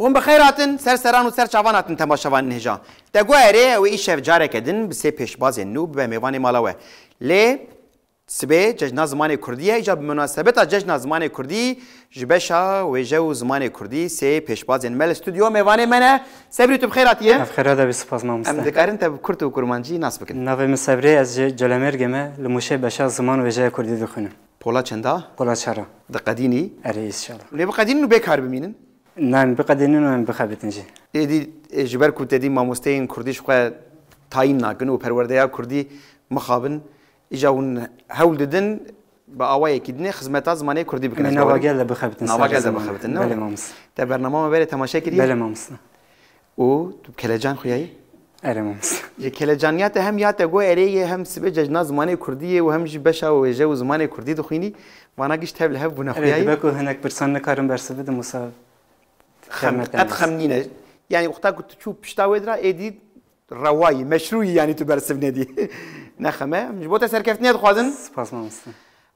هم بخیراتن سرسران و سرچاواناتن تماشاوان نهجا دگواره و ایشف جاره کدن بسه پیشباز نو به میوان مالاوه لی سبه جشن زمان کردیه ایجا بمناسبت جشن زمان کردی جبشا و جو زمان کردی سه پیشباز مل استودیو میوان منه صبری تو بخیراتیه بخیراته بسپاس مامسته ام دکارن تا کرد و کرمانجی ناس بکن ناوی صبری از جلمرگمه لموشه بشا زمان و جو کردی دخونم پولا چندا پولا چرا دقدینی اره ایشالله لی بقدین نو بکار بمینن نعم بقدرين و بخابتنجي ایدی جبر کردی ماموستین کردیش خو تاین ناکن و پروردهیا کردی مخابن ایجاون هول ددن با آوای کدنی خدمت زمانی کردی بکنه نواجل بخابتن نواجل بخابتن بله مامس تا برنامه ما بره تماشا کردی بله مامس او تو کلجان خویایی اره مامس ی کلجانیات هم یات گو اره هم سبه ججنا زمانی کردی و هم جبشا و جو زمانی کردی دخینی وانا گیش تبل هب بنا خویایی بکو هناك برسان نکارم برسبد مسا خمنينه يعني وقتها كنت تشوف بشتاوي درا ايدي رواي مشروعي يعني تبرسفني دي نخمه مش بوتا سركفتني دخوازن سپاس مامس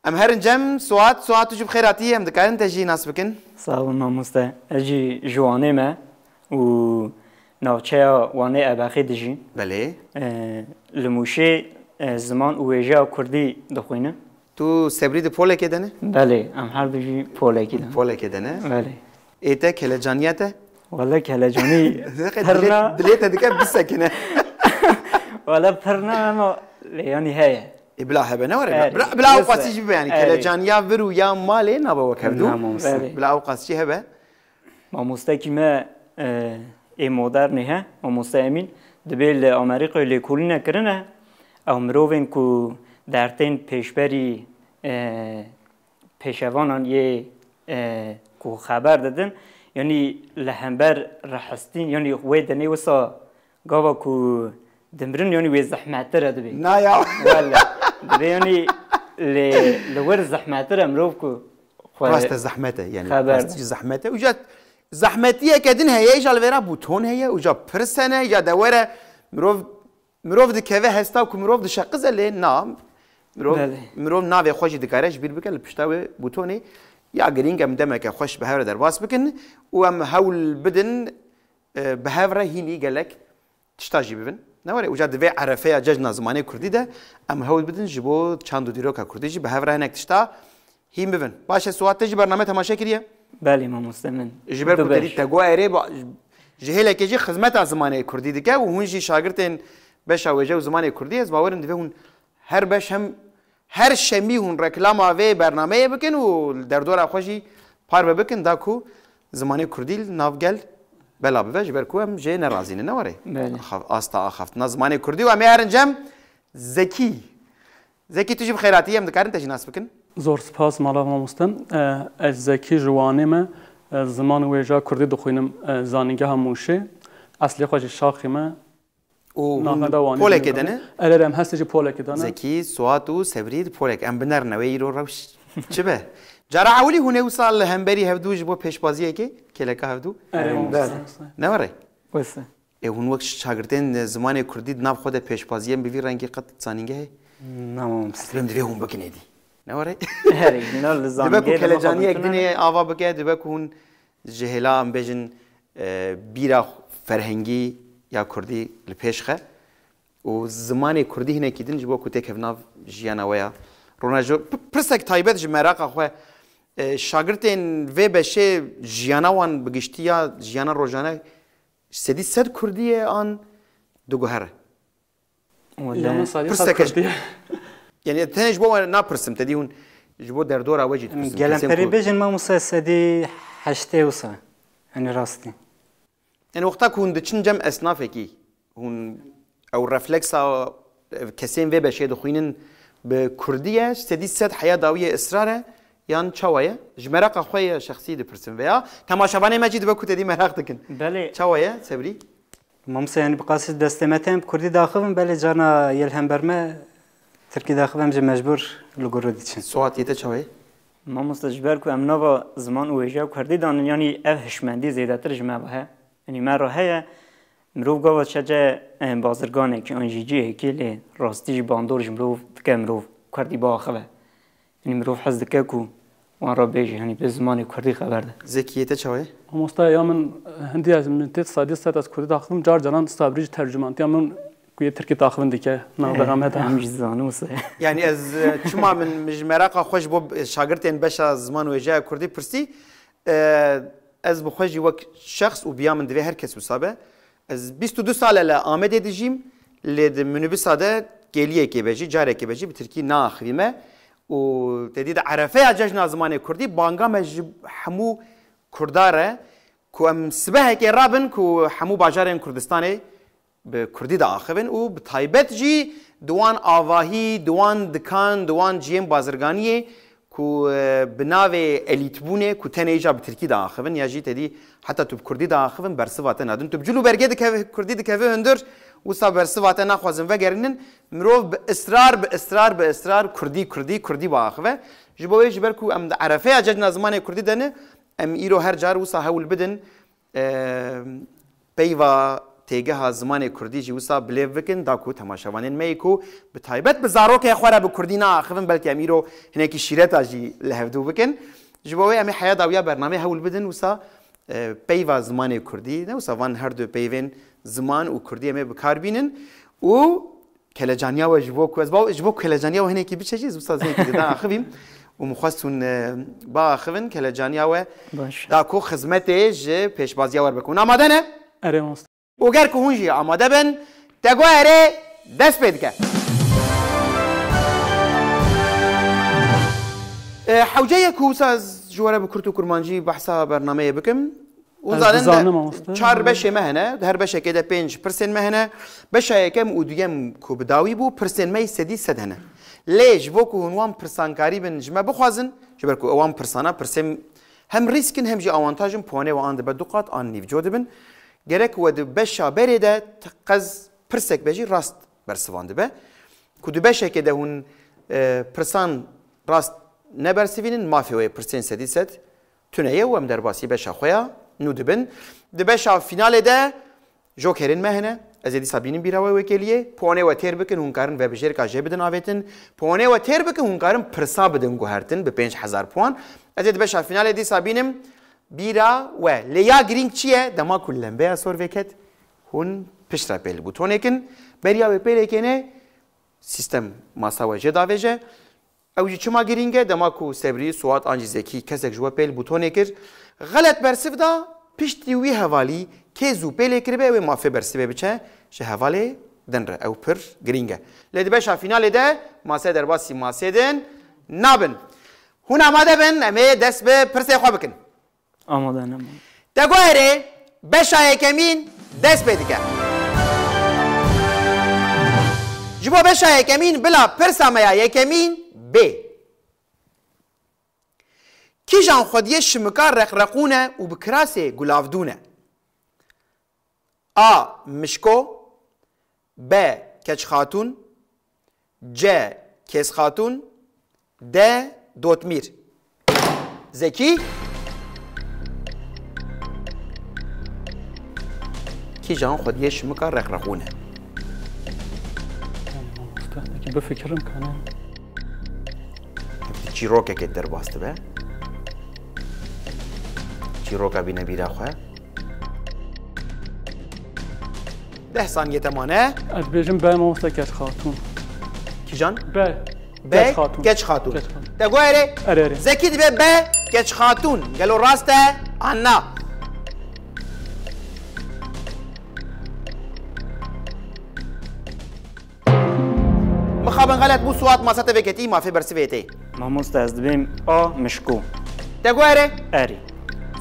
ام هرن جم سوات تجيب خيراتي ام دكارن تجي ناس بكن صاحب مامس اجي جوانه ما و ناوچه وانه اباخي دجي بله لموشه زمان ويجا كردي دخوينه تو سبريد بوله كدنه بله ام هر بيجي بوله كده بوله كدنه بله ايتا كلجانياته والله كلجاني دليت هذيك بسكنه ولا برنا ما يعني هي بلا هبه نوري بلا اوقات يجيب يعني كلجانيا فرو يا مالي نابا وكبدو بلا اوقات شي هبه ما مستكمه اي مودرن ها ومستامين دبل امريكا اللي كلنا كرنا او مروفن كو درتين پیشبری پیشوانان یه کو خبر دادن یعنی لهمبر رحستین یعنی ویدنی وسا گاوا کو دمرن یعنی وی زحمت را دبی نه یا ولا دبی یعنی لور زحمت را مروف کو راست زحمته يعني راست زحمته وجات زحمتيه كدن هي ايش الفيرا بوتون هي وجا برسنه يا دوره مروف دكوه هستا کو مروف دشقز له نام مروف ناوی خوشی دکارش بیر بکن لپشتاوی بوتونی یا گرینگ ام دمک خوش به هر درواس بکن و ام هول بدن به هر هینی گلک تشتاجی ببن نواره وجا دوی عرفه ججنا زمانی کردی ده ام هول بدن جبو چند دیرو که کردی جی به هر هنک تشتا هیم ببن باشه سوات تجی برنامه تماشا کریه بله ما مستمن جبر کردی تگو اره جهله که جی خدمت زمانی کردی دکه و هونجی شاگردن بشه وجه زمانی کردی از باورن دوی هون هر بش هم هر شمی هون رکلام آوی برنامه بکن و در دور خوشی پار بکن داکو زمانی کردی نافگل بلا بوج برکو هم جه نرازینه نواره آستا آخفت زمانی کردی و امی هرنجم زکی تجیب خیراتی هم دکارن تجی ناس بکن زور سپاس مالا ماموستم از زکی جوانه ما زمان ویجا کردی دخوینم زانینگه هموشه اصلی خوشی شاخی ما و پولک دنه؟ الان هستش پولک دنه. زکی سوات و سبرید پولک ام بنر نوی رو روش چه به؟ جرا عولی هونه وصل همبری هفدوش با پیش بازیه که کلکه هفدو؟ نوره؟ واسه. هون وقت شاگردن زمان کردی ناب خود پیش بازیه بیوی رنگی قط زانینگه؟ نمام. سلام دوی هم بکنیدی. نوره؟ هری نه زانینگه. دبکو کلجانی یک دنیا آوا بکه دبکو هون جهلا ام بجن بیرا فرهنگی یا کردی لپیشخه و زمانی کردی هنر کدین جبو کتی کفناف جیانا ویا روناجو پرسک تایبت جمراق خو شاگردین و بشه جیانا وان بگشتیا جیانا روزانه سدی صد کردیه آن دو گهره پرسکش یعنی تنش بو نپرسم تدی اون جبو در دور آوجی پرسم گلم پری بجن ما مسدی هشته وسا یعنی راستی يعني وقتها كون دچن جم اصنافكي هون او رفلكسا كسين في بشي دخوينن بكرديه سدي سد حياه داويه اصراره يان چاويه جمرق خويا شخصي دي برسن ويا تماشاوانه مجيد بكو تدي مراق دكن بله چاويه سبري ممس يعني بقاصد دستمتهم كردي داخلهم بله جانا يلهم برما تركي داخلهم جم مجبور لغرديچن سوات يته چاويه ما مستجبر کو امنا زمان وجا كردي دان يعني هشمندي زيادتر جمعه يعني مرة هي مروف قوة شجع بازرگانه که آنجیجیه که لی راستیج باندورج مروف دکه مروف کردی با آخوه يعني مروف حز دکه کو وان را بیجی یعنی به زمان کردی خبر ده زکیته چاوه؟ مامۆستا یا من هەندی از من تێت سادی سەد از کوردی داخلم جار جاران ستابریج تەرجمانتیا من گوێ ترکی داخلن دیکە ناوبەرام هەتا هەمیش زانوسە يعني از چما من مجمراقا خوش بو شاگردين باشا زمان وجاء كردي برسي از بخوجي وك شخص وبيا من دوي هر كس وصابه از 22 سال لا آمده ديجيم لد منوبس هذا گلیه که بجی جاره که بجی به ترکی ناخویمه و تدید عرفه جشن زمان کردی بانگا مج همو کرداره که ام سبه که رابن که همو باجار کردستانه به کردی دا آخوین و به تایبت جی دوان آواهی دوان دکان دوان جیم بازرگانیه که بناوه الیت بونه که تنیجا به ترکی دا آخوین یا جی تدی حتی تو کردی دا آخوین برسوات ندون تو بجلو برگه کردی دکوه هندر وسا برسوات نخوازم وگرنن مروف به اصرار کردی با آخوه جبوی جبر کو ام عرفه جشن زمان کردی دنه ام ایرو هر جار وسا هول بدن پیوا تیگه ها زمان کردی جی وسا بلیو وکن دا کو تماشاوانین میکو به تایبت بزارو که خوره به کردی نا آخوین بلکه ام ایرو هنکی شیرت آجی لهفدو وکن جبوی امی حیات آویا برنامه هول بدن وسا پیوا زمان کردی نه وسا وان هر دو پیوین زمان و کردی امی بکار بینن و کلجانیا و جبو کلجانیا و هنه کی بیچه چیز وسا زنی که دا آخویم و مخواستون با آخوین کلجانیا و دا کو خدمته ج پیشبازی ور بکن آماده نه؟ اره ماست و گر که هونجی آماده بن تگو اره دست پید که حوجه کوس از جواره بکرت و کرمانجی بحثا برنامه بکم وزادن چهار بشه مهنه هر بشه که ده 5% مهنه بشه یکم و دویم کو بداوی بو پرسن می سدی سدنه لیش بو کو هنوام پرسانکاری بن جمع بخوازن جبر کو اوام پرسانا پرسم هم ریسکن هم جی آوانتاژم پونه و آن ده بدقات آن نیف جود بن گرک و ده بشه برده تقز پرسک بجی راست برسوانده به کو دو بشه که ده هون پرسان راست نبرسوینن مافی و پرسن سدی سد تونه و هم در باسی بشه خویا نو دبن دبشا فینال ده جوکرین مهنه از دی سابینین بیراوی وکیلیه پونه و تیر بکن هنکارن و بجیر که جبدن آویتن پونه و تیر بکن هنکارن پرسا بدن گوهرتن به 5000 پوان از دبشا فینال دی سابینم بیرا و لیا گرینگ چیه دما کلن به اسور وکت هون پشتر پیل بوتونه کن بریا و پیل کنه سیستم ماسا و جداویجه اوجی چما گرینگه دما کو سبری سوات آنجی زکی کسک جوا پیل بوتونه کر غلط برسف دا پشتی وی حوالی که زو پیل کربه و مافه برسفه بچه شه حوالی دن ره او پر گرینگه لیده بشه فینال ده ماسه در باسی ماسه دن نابن هون آماده بن امی دست به پرسه خواه بکن آماده نمون دگوهره بشه یکمین دست بیده که جبو بشه یکمین بلا پرسه میا یکمین بی کیجان خودیه شمکار رقرقونه و بکراسه گلافدونه آ مشکو ب کچ خاتون ج کس خاتون د دوتمیر زکی کیجان خودیه شمکار رقرقونه بفکرم کنم چی روکه که در باسته به روکا بینه بیره خواه 10 ثانیه تمانه از بیجم به ماموستا کچ خاتون کی جان؟ به کچ خاتون تگو اره؟ زکی دی به کچ خاتون گلو راسته آنا مخابن غلط بو سوات ماسته وکتی مافی برسی ویتی ماموستا از دبیم آ مشکو تگو اره؟ اری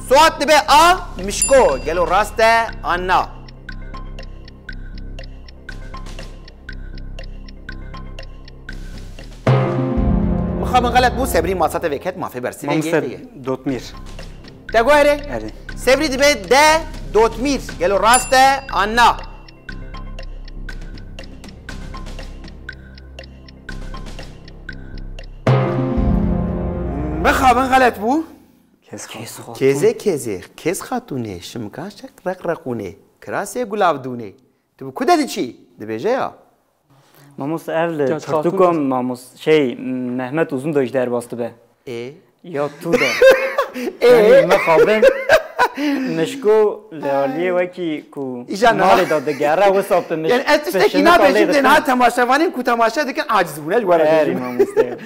سوات دبی آ مشکو گلو راسته آنا مخابن غلط بو سبری ماسات وکت مافی برسی ماموستا دوتمیر تگو اره؟ اری سبری دبی ده دوتمیر گلو راسته آنا مخابن غلط بو کس خاتونه شمکاش رقرقونه کراسه گلابدونه تو کده دی چی؟ دبیجه یا؟ ماموس اول پرتوکم ماموس شی محمد uzun da der bastı be. یا تو دا یعنی مخابن مشکو لالیه وکی کو مال داده گره و سابت مشک یعنی اتفاقی نباشید دنها تماشاوانین کو تماشا دکن عاجز بونه جواره اری ما مستقیم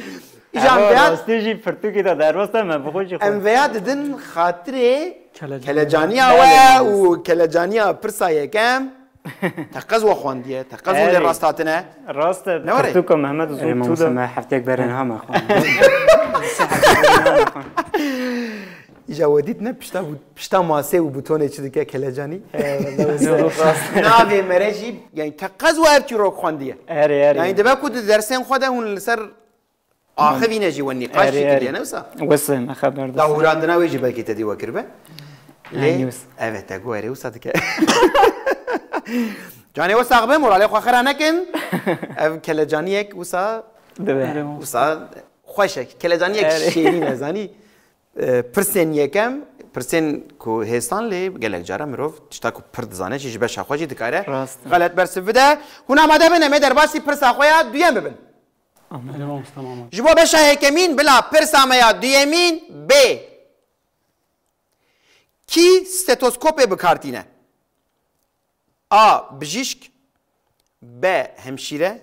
اما راستی جی پرتوکی دا در واسطه من بخوشی خود انویا ددن خاطره کلجانیا و کلجانیا پرسا یکم تقز و خواندیه تقز و راستاتنه راست پرتوک محمد زود تو دا ما هفته برن ها ما خوان ایجا ودید نه پشتا ماسه و بوتونه چی دیگه کلجانی ناوی مرجی یعنی تقز و هرچی رو خواندیه یعنی دبا کود درسین خوده اون لسر آخوی نجی و نقاش کردیه نوسا وصل ما خبر دا هوراندنا ویجی بلکی تدی وکربه لی اوه تگو اره وسا دیگه جانی وسا اقبه مورالی خواه خرا نکن او کلجانی یک وسا خوشه کلجانی یک شیری نزانی پرسین یکم پرسین کو هستان لی گلک جاره مروف تشتا کو پرد زانه چیش بشه خوشی دکاره غلط برسه بده هون آماده بنه می در باسی پرسا خویا دویم ببن جبو بشه هکمین بلا پرسا میا دویمین ب کی ستوسکوپ بکارتینه آ بجیشک ب همشیره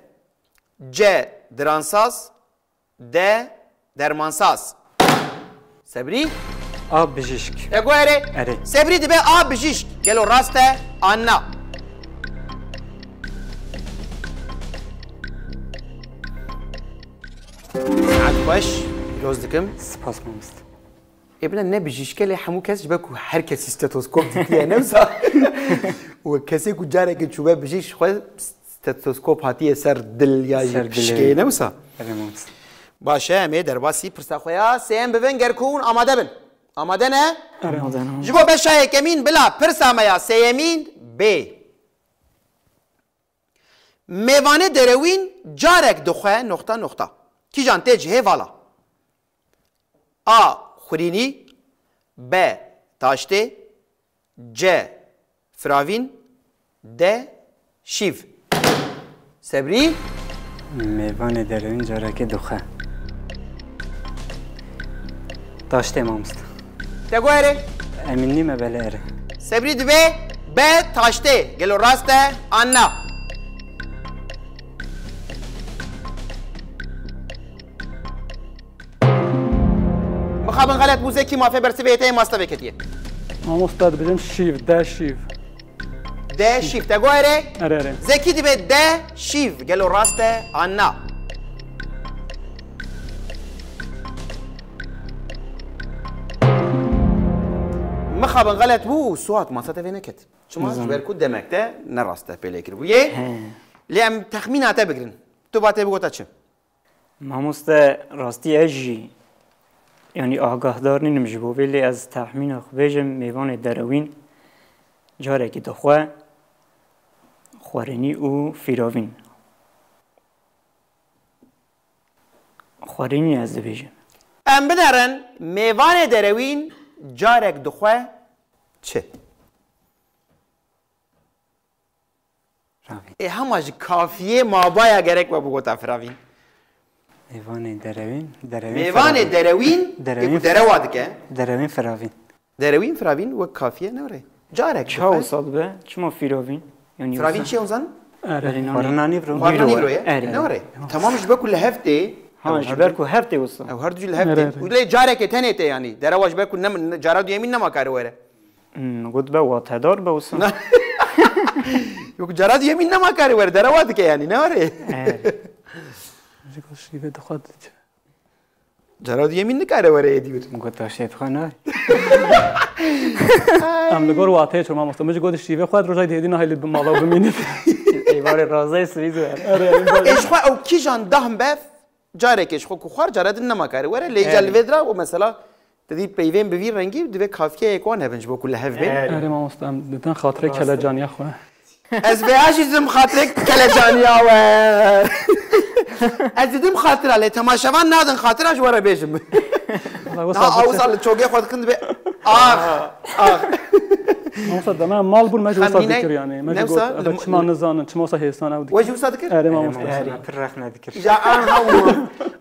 ج درانساز د درمانساز سبری آب بجیشک اگو اره سبری دبه آب بجیشک گلو راسته آنا عاد باش روز دکم سپاس مامست ابن نه بجیشک لی همو کسی جبه کو هر کسی ستوسکوپ دیگه نمسا و کسی کو جاره که چوبه بجیش خود ستوسکوپ هاتیه سر دل یا بشکه نمسا باشه امی در باسی پرسا خویا سیم ببین گرکون آماده بن آماده نه؟ جبو بشه یکمین بلا پرسا میا سیمین ب میوانه دروین جارک دخواه نقطه نقطه کی جان تیج هی والا آ خورینی ب تاشته ج فراوین د شیف سبری میوان دروین جارک دخواه تاشته مامست تگو اره امین نیمه بله اره سبری دوه ب تاشته گلو راسته آنا مخابن غلط موزیکی مافه برسه بیته ماستا بکتیه ما استاد بجم شیف ده شیف ده شیف تگو اره اره زکی دیبه ده شیف گلو راسته آنا مخابن غلط بو سوات ماستا وی نکت شما جبر کود دمکته نراسته پیله کرد بویه لیم تخمیناته بگرین تو باته بگوتا چه ماموست راستی اجی یعنی آگاهدار نیم جبو ولی از تخمین خوبیجم میوان دروین جاره که دخواه خوارنی او فیراوین خوارنی از دبیجم ام بدارن میوان دروین جارک دخواه چه؟ راوین هماش کافیه ما بایا گرک و بگوتا فراوین میوان دروین میوان دروین درواد که دروین فراوین دروین فراوین و کافیه نوره جارک چه وصل به چما فیراوین یعنی فراوین چی اونزن؟ خورنانی برو نوره تمامش بکل هفته ها جبر کو هفته وصل او هر دو جل هفته ولی جارک تنه ته یعنی درواج بکل نم جارد یمین نما کار وره گفت به واتدار به وصل يوك جراد يمين ما كاري ورد رواتك يعني نوري جيكو شيفه دخوات جراد يمين كاري ورد يدي گوتا شیف خانه ام لگور واته شما مستمج گود شیفه خود روزای دیدی نه هلی مالا ببینید ایوار رازای سویز ايش خو او كي جان دهم بف جارك ايش خو خوار جراد نما كاري ورد لي جال ودرا ومثلا تدي بيفين بفير رنگي دبي كافيه يكون هبنج بو كل هف بين اري ما مستم دتن خاطرك كلا جانيا خو از بهاش زم خاطرك كلا جانيا و از دم خاطر على تماشاوان نادن خاطرش ورا بيجم اوصل تشوقي خود كنت اخ مامۆستا دەما ماڵ بوون مەژ وەستا خەمینە- دکر یانی مەژ نەوسا؟ گوت چما نزانن چمۆسا هێستان ئەو دکر وجه وصاد كر ئەرێ مامۆستا پر رخ ندکر جا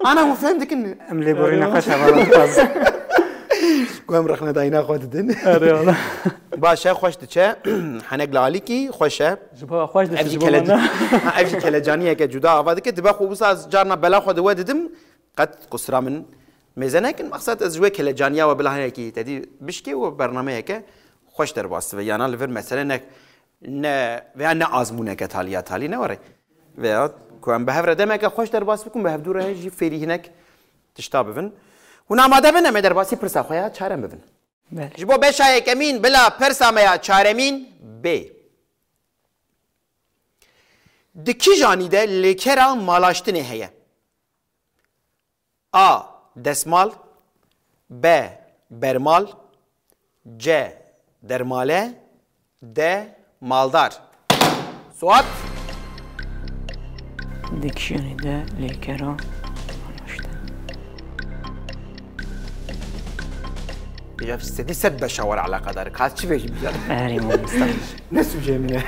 انا هو فهمتك ان ام لی بوری نخش اول باز قام رخنا داينا خود الدن ئەرێ وەڵا باشا خوش تشا حنق لعليكي خوشا جبا خوش دەشت ابجي جبا كلا منە. ابجي كلا جانيه كجدا هذا كده خو بس جارنا بلا خود وددم قد قصرا من ميزانه كن مقصد ازوي كلا جانيه وبلا هيك تدي بشكي وبرنامج هيك خوش درباس ويانا لفر مثلا انك وأنا آزمونه كتالية تالي نوري ويا كون بهفر دمك خوش درباس بكون بهفدور هيجي فيري هناك تشتابفن هنا ما دبنا ما درباسي برسا خويا چارم بفن بله جبو بشای کمین بلا پرسا میا چارمین ب دکی جانیده لیکرا مالاشتنه هیه A. دسمال B. برمال C. درماله D. مالدار سوات دیکشنریده لیکرا يا في السدي سد بشاور على قدرك هذا شو بيجي بجد اری مستقیم نسو جميله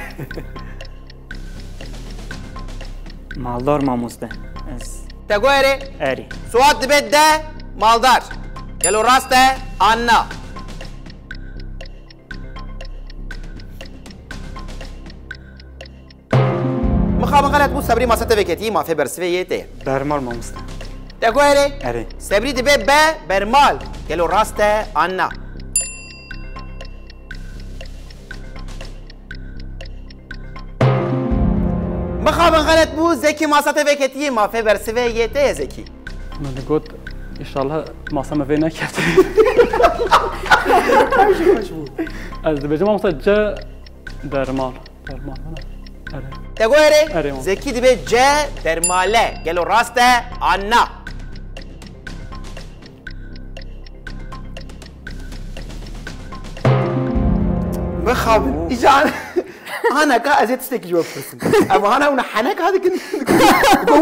مالدار ماموسته از تقولي اری سوات بيت ده مالدار قالوا راسته أنا مخابن غلط مو صبري ما ستبكتي ما في برسفيته درمال ماموستا تقولي اری صبري دبي ب برمال قالوا راسته أنا مخابن غلط مو زكي ما ستبكتي ما في برسفيته زكي من گوت ایشالله ماسا مفی نکرد از دبیجه مامۆستا جا درمال درمال ئەرێ تقولي أريمو. زكي دبي جا درماله قالوا راسته أنا مخابن إيجان أنا كا أزيد ستيك جواب فرسن أما أنا ونحنك هذا كن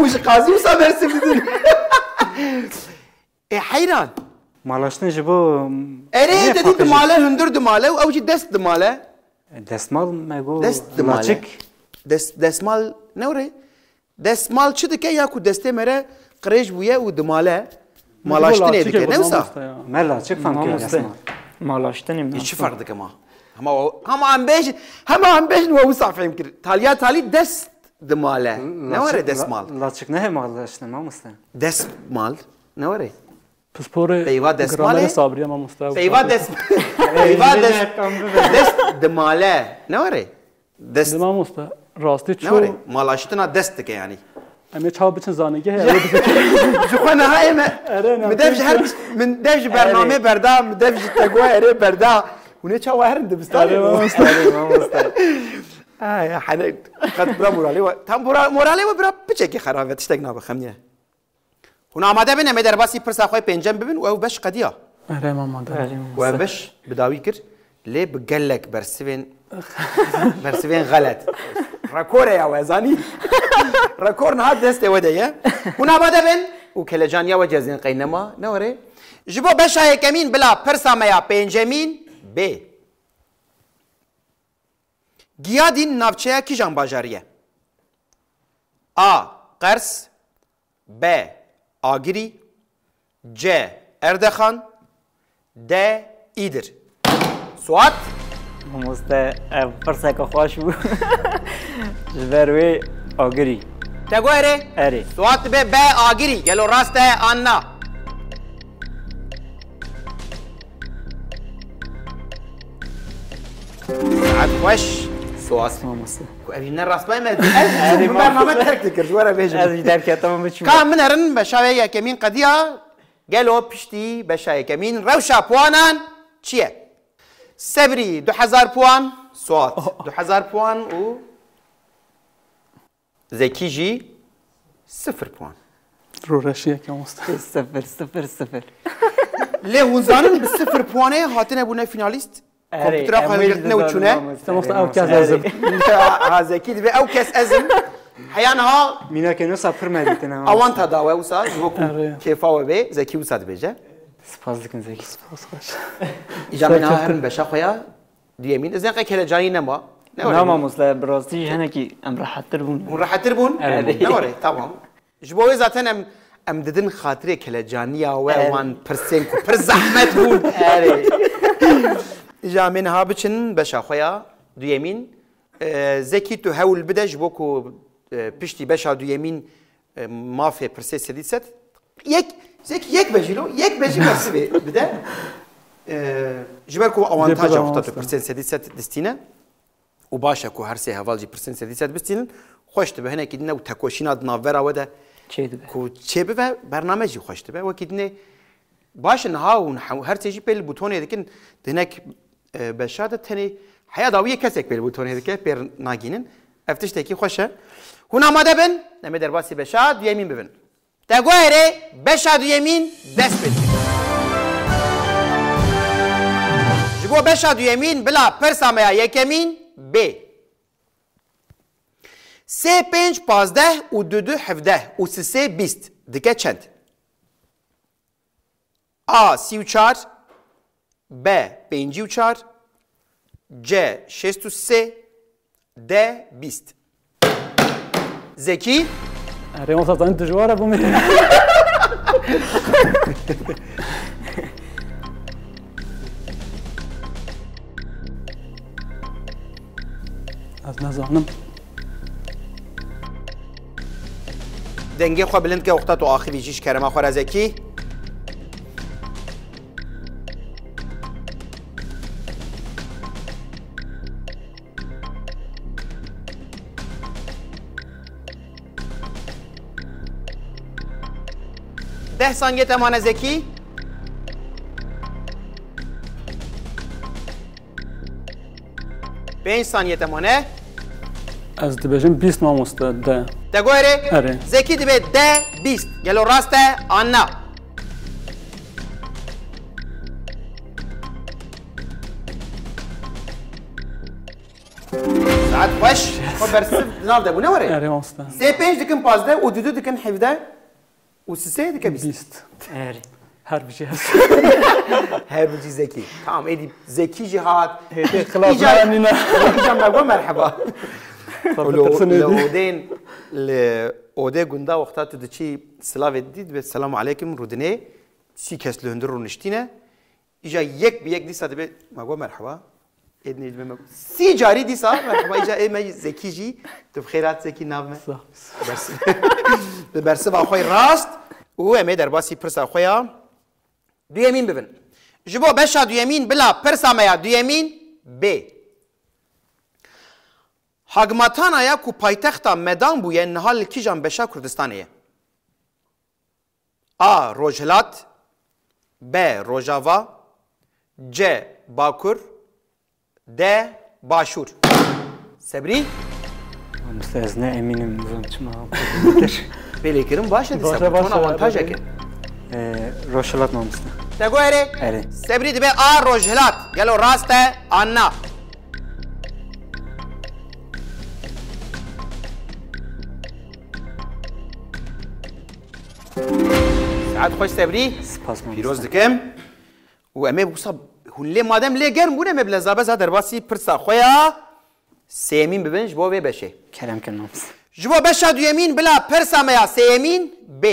وش قاضي وصابر سبدين إيه حيران مالاشتن جبو أريد تدي دماله هندر دماله أو جي دست دماله دستمال مگو دست دماله لاچک دستمال نوري دستمال چه دکه یا کو دسته مره قریش بویه و دماله مالاشتنه دکه نوسا ما لاچک فهم که ماموسته دستمال مالاشتنیم چه فرق دکه ما هم هم بیش و وسع فهم کرد تالیا تالی دست دماله نوره دستمال لاچک نه مالاشتن ماموستا دستمال نوره پسپور پیوا دستماله؟ گرامر صابریه مامۆستا پیوا دست دست دماله نوره دست مامۆستا راستی نوره چۆ مالاشتنا دست دکه یعنی ئەمێ چاو بچن زانگی هەیە جوخوا نهاية مدافج هر من دافج برنامه بردا مدافج تقوى اري بردا ونيتشا واهرن دبستاني ماموستا يا حنك قد برا مورالي تام مورالي برا بچكي خرافه تشتغنا بخمنيه هنا آماده بين مدر باسی پرسا خوي پنجم ببن و باش قديا ئەرێ مامادە و باش بداوي كر ليه بقلك برسفين غلط راكور يا وزاني راكور نهاد دست وديه هنا آماده بين وكلا يا وجزين قينما نوري جبو بشا كمين بلا پرسا ميا پنجمين ب گیادین ناوچه کی جان باجاریه A. قرس B. آگری C. اردخان D. ایدر سوات ماموسته پرسه که خوش بود جبروی آگری تگوهره اری سوات به B. آگری گلو راسته آنا ساعت خوش سوات ماموسته أبينا الراس باي ما برنامج تركتك جوارا بيجي از درک تمام بچم كان من رن بشاوية كمين قضية قالوا بشتي بشاية كمين روشا بوانان چيه سبري 2000 بوان صوت 2000 بوان و زكي جي 0 بوان ڕۆڕەشیە کە مامۆستا صفر ليه وزانن بالصفر بوانه هاتنا ابونا فيناليست كمبيوتر خلقتنا وشونه مامۆستا ئەو کەس ئەزم هذا اكيد او كاس ازم حيانها مینا که نو سفر مدیتنا اوان تداوي وسا جوكو آره. كيفا وبي زكي وساد بيجا سپاس دکن زکی اجا من هرن بشا خويا دویمین از اینکه کل جانی نما نه مامۆستا بڕاستی هەنێکی ئەم ڕەحەتتر بوون اون راحتر بون نوره تمام جبوی ذاتن ام ددن خاطره کل جانیا و وان پرسن کو پر زحمت بون جا منها بچن بشا خویا دویمین زکی تو هول بدش بوکو پشتی بشا دویمین مافی پرسه سدیست یک بجیلو یک بجی پرسه بده جبركو اوانتاج وقت برسنت سديست دستينا وباشا كو هرسي هفالجي برسنت سديست بستين خوش تبه هنا كدنا وتكوشينا دنافرا ودا كو تشيبه برنامجي خوش تبه وكدنا باش نهاو هرسي جي بيل بوتون لكن هناك بشاده تاني حياه ضويه كسك بيل بوتون هذيك بير ناجينن افتش تكي خوشه هنا ما دبن نمي درباسي بشاد يمين ببن تقويري بشاد يمين دست بد جبو بشاد يمين بلا پرسامیا یکمین ب 3 5 15 و 2 2 17 و 3 20 دیگه چند A 34 B 54 C 63 D 20 زکی ريمون صارت دجوارة بومي از نزانم دنگه خواه بلند که وقتا تو آخری جیش کرمه خواه زکی ده ثانیه تمانه زکی 5 ثانیه تمانه از دبیجم 20 ماموستا ده تگویره؟ اره زکی دبی ده 20 گلو راسته آنا ساعت خوش خب برسف ناف ده بونه وره؟ اره ماموستا 3 5 دکن 15 و 2 دکن 17 و 3 دکن 20 اره هر بشي هست هر بجي زكي تمام ايدي زكي جهاد خلاص يعني اجا مرحبا مرحبا لودين لودي غوندا وقتا تدشي سلاف ديد السلام عليكم رودني سي كاس لهندر ونشتينا اجا يك بيك دي صدبه ما مرحبا ادني ما سي جاري دي صار مرحبا اجا اي زكي جي بخيرات زكي نام بس بس اخوي راست و امي درباسي برس اخويا دو يمين ببن جبو بشا دو يمين بلا پرسامیا دو يمين ب حاکماتانا یا کو پایتختا مدان بویه نهال کیجان بشا کردستانیه A. روجهلات B. روجاوا C. باکور D. باشور سبری مستعز نه امینم نظام چما بله کرم باشه دی سبری تون آوانتاج اکن روشلات مامستا تگو اره سبری دی به A. روجهلات گلو راسته آنا ساعت خوش سبری پیروز دکم و امه بوسا هنلی مادم لی گرم بونه مبلا زابه زا درباسی پرسا خویا سیمین ببین جبو بی بشه کلام کنم جبو بشه دو یمین بلا پرسا میا سیمین ب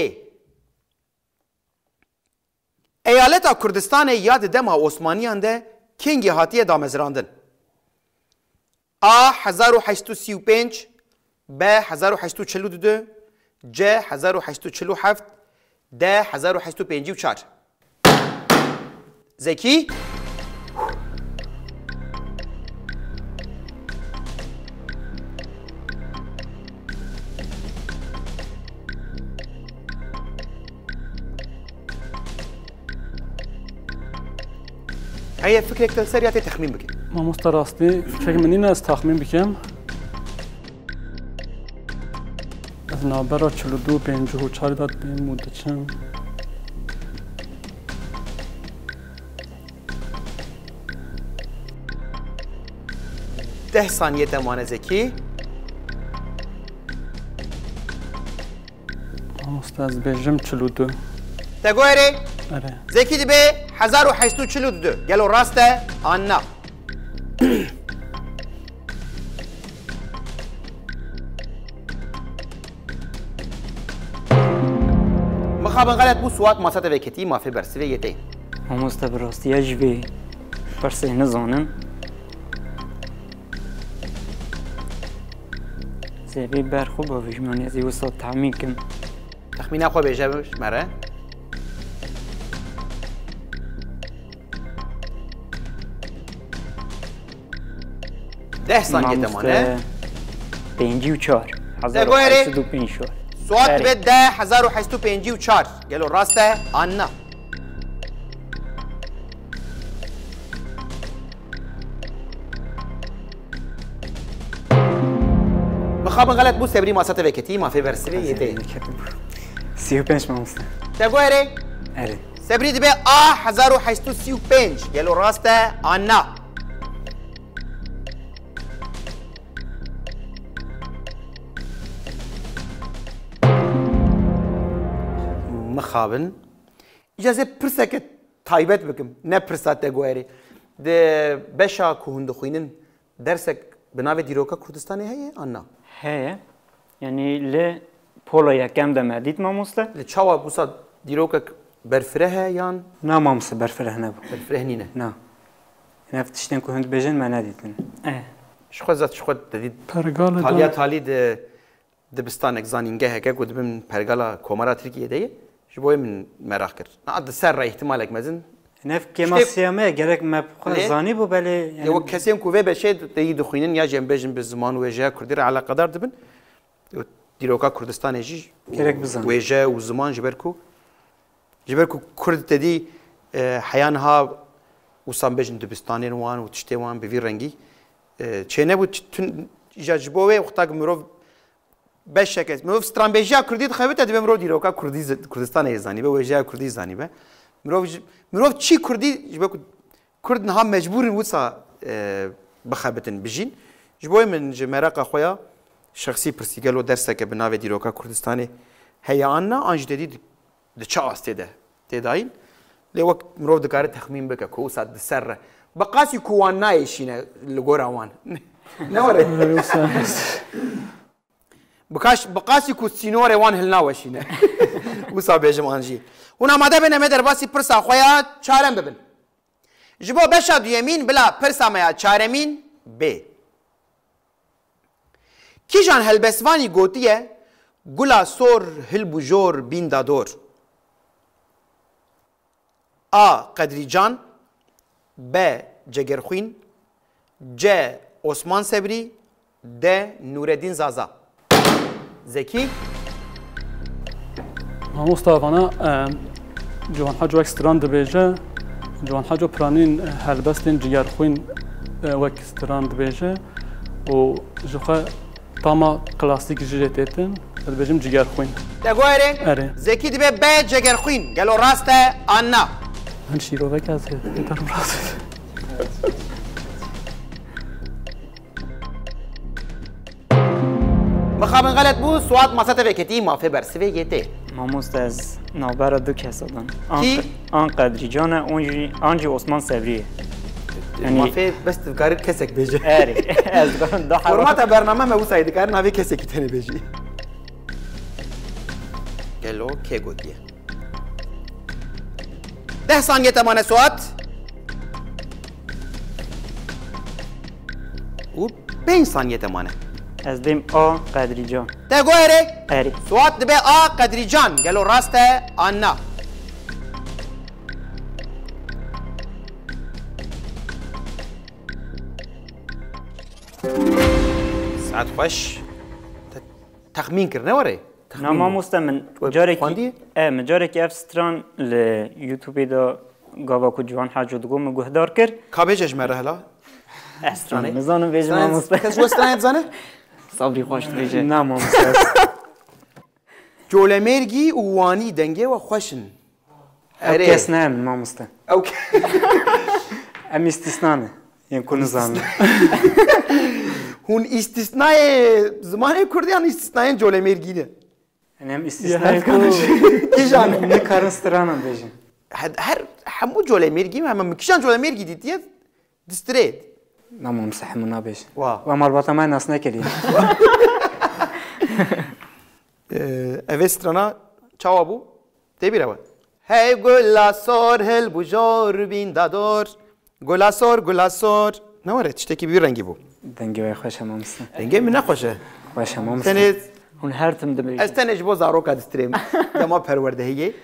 ایالت کردستان یاد دمها عثمانیان ده کنگی هاتیه دامزراندن A 1835 B 1842 C 1847 D 1854 زکی هيا فكرك تلسر يا تخمين بك ماموستا راستی فکر منین از تخمین بکم از نابرا 42 54 داد به مدت چم 10 ثانیه تمانه زکی ماموستا از بیجم 42 تگو اره اره زکی دی به 1842 گلو راسته آنا مخابن غلط بو سوات ماسات وکتی مافی برسوی یته مامۆستا بەڕاستیە ژێ پەرسێ نەزانم زێبێ بەرخۆ بە ژمانێزی وسا تەحمین کەم تخمین خو بیجه مره ده ثانیه دمانه 54 دگویری؟ 1805 سوات به 10,854 گلو راسته آن نه مخابن غلط بو سبری ماسات وکتی مافی برسوی یته 35 مامۆستا. دگویری؟ ئەرێ. سبری دبه 10,835 گلو راسته آن نه مخابن اجازه پرسکه تایبت بکم نه پرسات دگویری ده بشا کوهند خوینن درسک بناوی دیروکا کردستانی هیه آن نه هەیە یعنی لێ پۆڵە یەکەم دەمەدیت مامۆستا چاوا بوسا دیروکا برفره یان نا مامۆستا بەرفرە هەنەبوو. برفره نینه نا. هێنە تشتێن کو هەند بێژن مە نادیتن. شخو زاد شخو ددید پرگال تالیا تالی ده دبستانک زانینگه هکه گود بم پرگالا کومارا ترکیه دیه جبوی من مراق کرد نه سر را احتمالک مزن هێنە کێما سیامەیە گەرەک مە زانی بوو بەلێ يو كسيم كوفي بشيد تيجي خوينن يا جنب بيجن بالزمان وجه كردير على قدر دبن ديروكا كردستان يجي كيرك بزن وجه وزمان جبركو كرد تدي حيانها وصام بيجن دبستانين وان وتشتي وان بفي رنجي چنه بود جاجبوه وقتاك مروف بشكل مروف استراتيجيا كردي خيبت دبي مروف ديروكا كردستان يزاني به وجه كردي زاني به مروف چی کردی جبركو كردن هم مجبورين وصا بخابتن بجين جبوي من جمرق خويا شخصي برسيجلو درسك بناوي ديروكا كردستاني هي عنا انج جديد دچاس تده تداين لي وقت مروف دكار تخمين بك كو صد سر بقاسي كوانا يشينا لغورا وان نوري بقاسي كو سينوري وان هلنا وشينا وصا بيجم انجي ونا ماده بنا مدر باسي برسا خويا چارم ببن جبو بشا دویمین بلا پرسا میا چارمین ب کیجان هلبسوانی گوتیه گلا سور هلبو جور بین دادور آ قدری جان ب جگرخوین ج عثمان صبری د نوردین زازا زکی مامۆستاوانە جوان حاج وەک ستران دەبێژە جوان حاجو پرانین هەلبەستین جگەرخوین وەک ستران دەبێژە و ژخوا تاما کلاسیک ژێ تێتن دەبێژم جگەرخوین دەگوێرێ ئەرێ زکی دەبێ بە جگەرخوین گەلۆ ڕاستە ئاننا هەند شیرۆڤێک ئەس هێتەڕ ڕاست مخابن غلط بو سوات ماسات وکتی مافی برسوی یته مامۆستا ez navbera du kesadan Kî? an qedrîcan e an jî Osman Sevriye مافی بس دکار کسک بیجه erê ez da فرمات برنامه ما وسای دکار ناوی کسکی تنه بیجی گلو که گوتیه 10 ثانیه تمانه سوات و 5 ثانیه تمانه ez dêm a qedrîcan دگویره erê سوات دبه آ قدری جان گلو راسته آنا ساعت خوش تخمین کرنه وره na mamosta min xwendiyê? min carekî ev stran li YouTubeê da gava ku ciwan heco digo min guhdar kir ka bêje ji me re hela estran nizanim bêjim mamosta kes we stranê dizane sabrî xweş dibêje نا مامۆستا. colemêrgî û wanî dengê we xweş in ئەو کەس نایە من مامۆستا. ew ئەم ئیستیسنانە یان کو نزانم. hûn îstisnayê zimanê Kurdî yan îstisnayên colemêrgî ne ئەم ئیستیسنایە کو kîjan نکارن سترانم بێژن. her hemû colemêrgî me min kîjan colemêrgî dîtiye distirêt نام مسح منابش وا و مربوطه ما ناس نکردیم اوسترانا چاوا بو تبیره هی گلاسور هل بجار بین دادار گلاسور نواره تشتکی بی رنگی بو دنگی خوش مامست دنگی من نخوشه خوش مامست تنید هون هرتم دبی استنج بو زارو کاد استریم دما پرورده هیه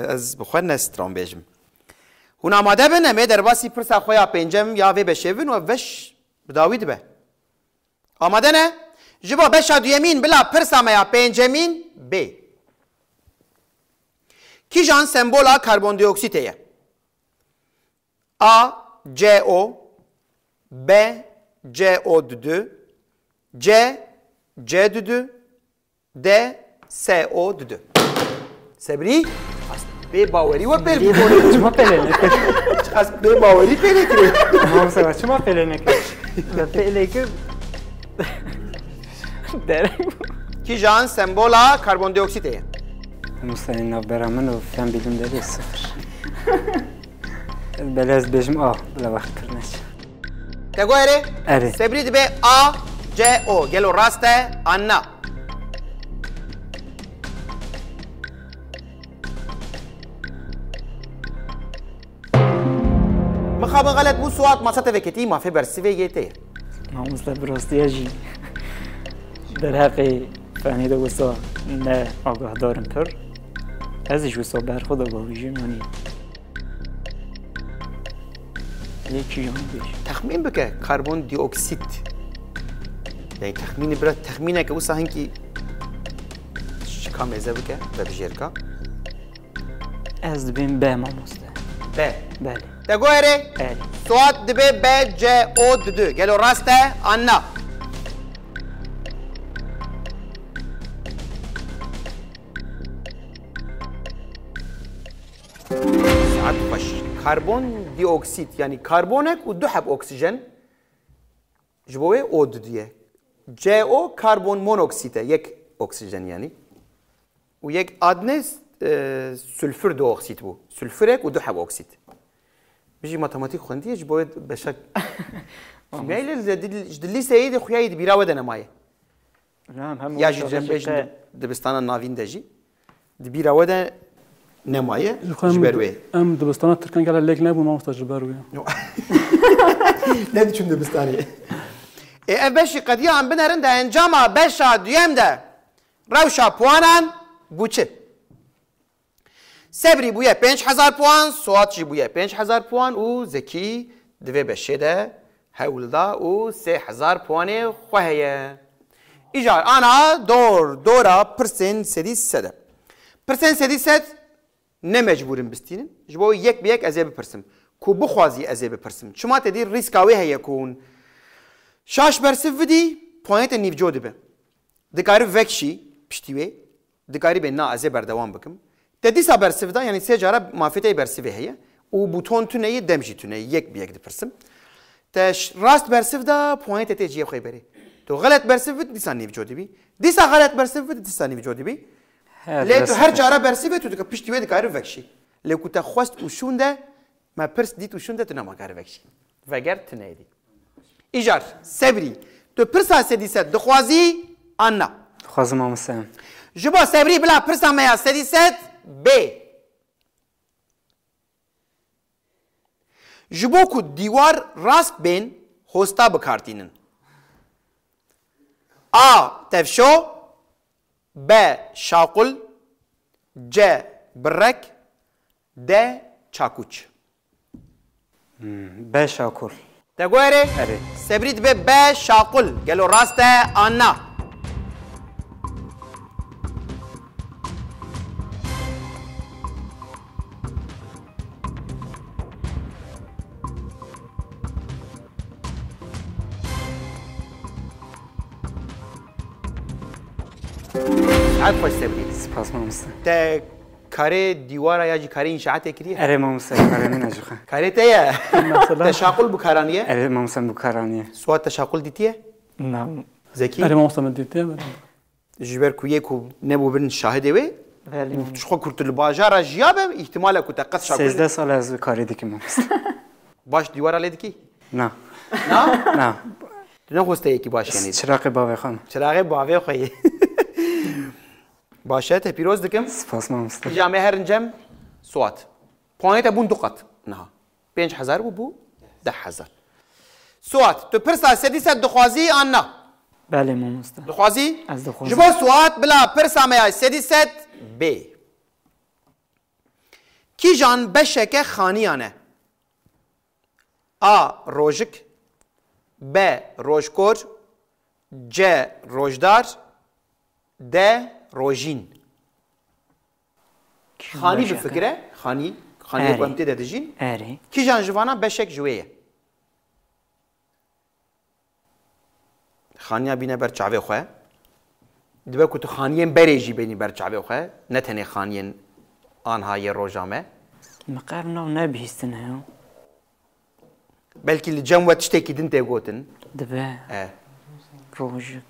از بخور نسترام بیجم هون آماده بنه می در باسی پرسا خویا پنجم یا وی بشون و وش بداوید به آماده نه جبا بشا دویمین بلا پرسا میا پنجمین بی کی جان سمبولا کربن دی اکسید هیه A CO B CO2 C C2 D CO2 سبری به باوری و پر بیکنه چما پله نکرد از به باوری پیله کرد مامست چما پله نکرد پله که کی جان سمبولا کربن دی اکسید هیه مستنی نبرامن و فهم بیدم داری صفر بلاز بجم بلا وقت کرنش تگویره اره سبری به A C O گلو راسته آنا مخابن غلط بو سوات ما ستفكتي ما في برسيفي يتي مامست براستی اجی در حقی فهمیده وسا نه آگاه دارم پر ازش وسا برخودا باویجم یعنی یکی جان بیش تخمين بك كربون دي اكسيد يعني تخمين برا تخمينك وسا هنكي شكام ازا بك ببجيركا از دبیم به مامسته به بله تگویره بله سوات دبي ب ج او دو گلو راسته آنا ساعت خوش کربن دی اکسید یعنی کربونک و دو حب اکسیژن جبوه او دیه ج او کربن مونوکسیده یک اکسیژن یعنی و یک ادنه سلفر دو اکسید بو سلفرک و دو حب اکسید بيجي ماتماتيك خوندي جبوه بشك ميل جدلي سيد خويا بيرا ودنا ماي نعم هم يا جي جنبش دبستان النافين دجي دبيرا ودا نمايه جبروي ام دبستان تركان قال لك نبو ما مستجبروي لا شنو دبستاني اي باش قضيه عم بنهرن ده انجاما باشا ديام ده روشا بوانان بوچه سبری بویه 5000 پوان سواتشی بویه 5000 پوان و زکی دوی بشه ده هولدا و 3000 پوان خوهیه ایجار آنا دورا پرسن سدی سده پرسن سدی سد نمجبورم بستینن جبو یک بیک ازی بپرسم کو بخوازی ازی بپرسم شما تدیر ریسکاوی هیا کون شاش برسف ودی پوانت نیف جو دبه دکاری وکشی پشتیوی دکاری به نا ازی بردوام بکم تدیسا برسفدا یعنی سه جاره مافیتای برسفه هیه و بوتون تونه دمجی تونه یک بیک دپرسم تش راست برسفدا پوینت تجیه خوی بری تو غلط برسفت دیسا نیو جودی بی دیسا غلط برسفت دیسا نیو جودی بی لی تو هر جاره برسفت تو دکا پشتی وید کاری وکشی لی کو تا خواست وشونده ما پرس دیت وشونده تو نما کاری وکشی وگر تونه دی ایجار سبری تو پرسا سدیست دخوازی آنا خوازم مامستم جبا سبری بلا پرسا میا سدیست ب جبو کو دیوار راست بین هستا بکارتینن A تفشو B شاقل C برک D چاکوچ به شاکل تگویره اره سبرید به B شاقل گلو راسته آنا عاد خوش سبرید سپاس مامستم تا کار دیواره یا جی کار انشاءات کریه اره مامستم کاره من اجوخه کاری تیه تشاقل بکارانیه اره مامستم بکارانیه سواد تشاقل دیتیه نه زکی اره ما مستمد دیدم جبر کویه کو نبو بن شاهده وی ولی شخو کرت الباجار جیابه احتمال کو تقص شاقل 13 سال از کاری دیگه مامستم باش دیواره لیدکی نه نه نه نخواسته یکی باش یعنی چراغ باوی خانم چراغ باوی خویی باشه تا پیروز دکم سپاس مامستا جامعه هرنجم سوات پوانیت بون دقت نه 5000 بو 10000 سوات تو پرسا 300 دخوازی آن نه بله مامستا دخوازی از دخوازی جبا سوات بلا پرسا میای 300 ب کی جان بشک خانیانه آ روژک ب روژکور ج روژدار د روژین خانی بفکره خانی آره. قمتی ده دجین اره کی جان جوانا بشک جویه خانیا بینه بر چاوه خواه دبه که تو خانیین بریجی بینی بر چاوه خواه نه تنه خانیین آنهای روژامه مقاب نو نبیستن هاو بلکه لجم و تشتکی دن تیگوتن دبه روژک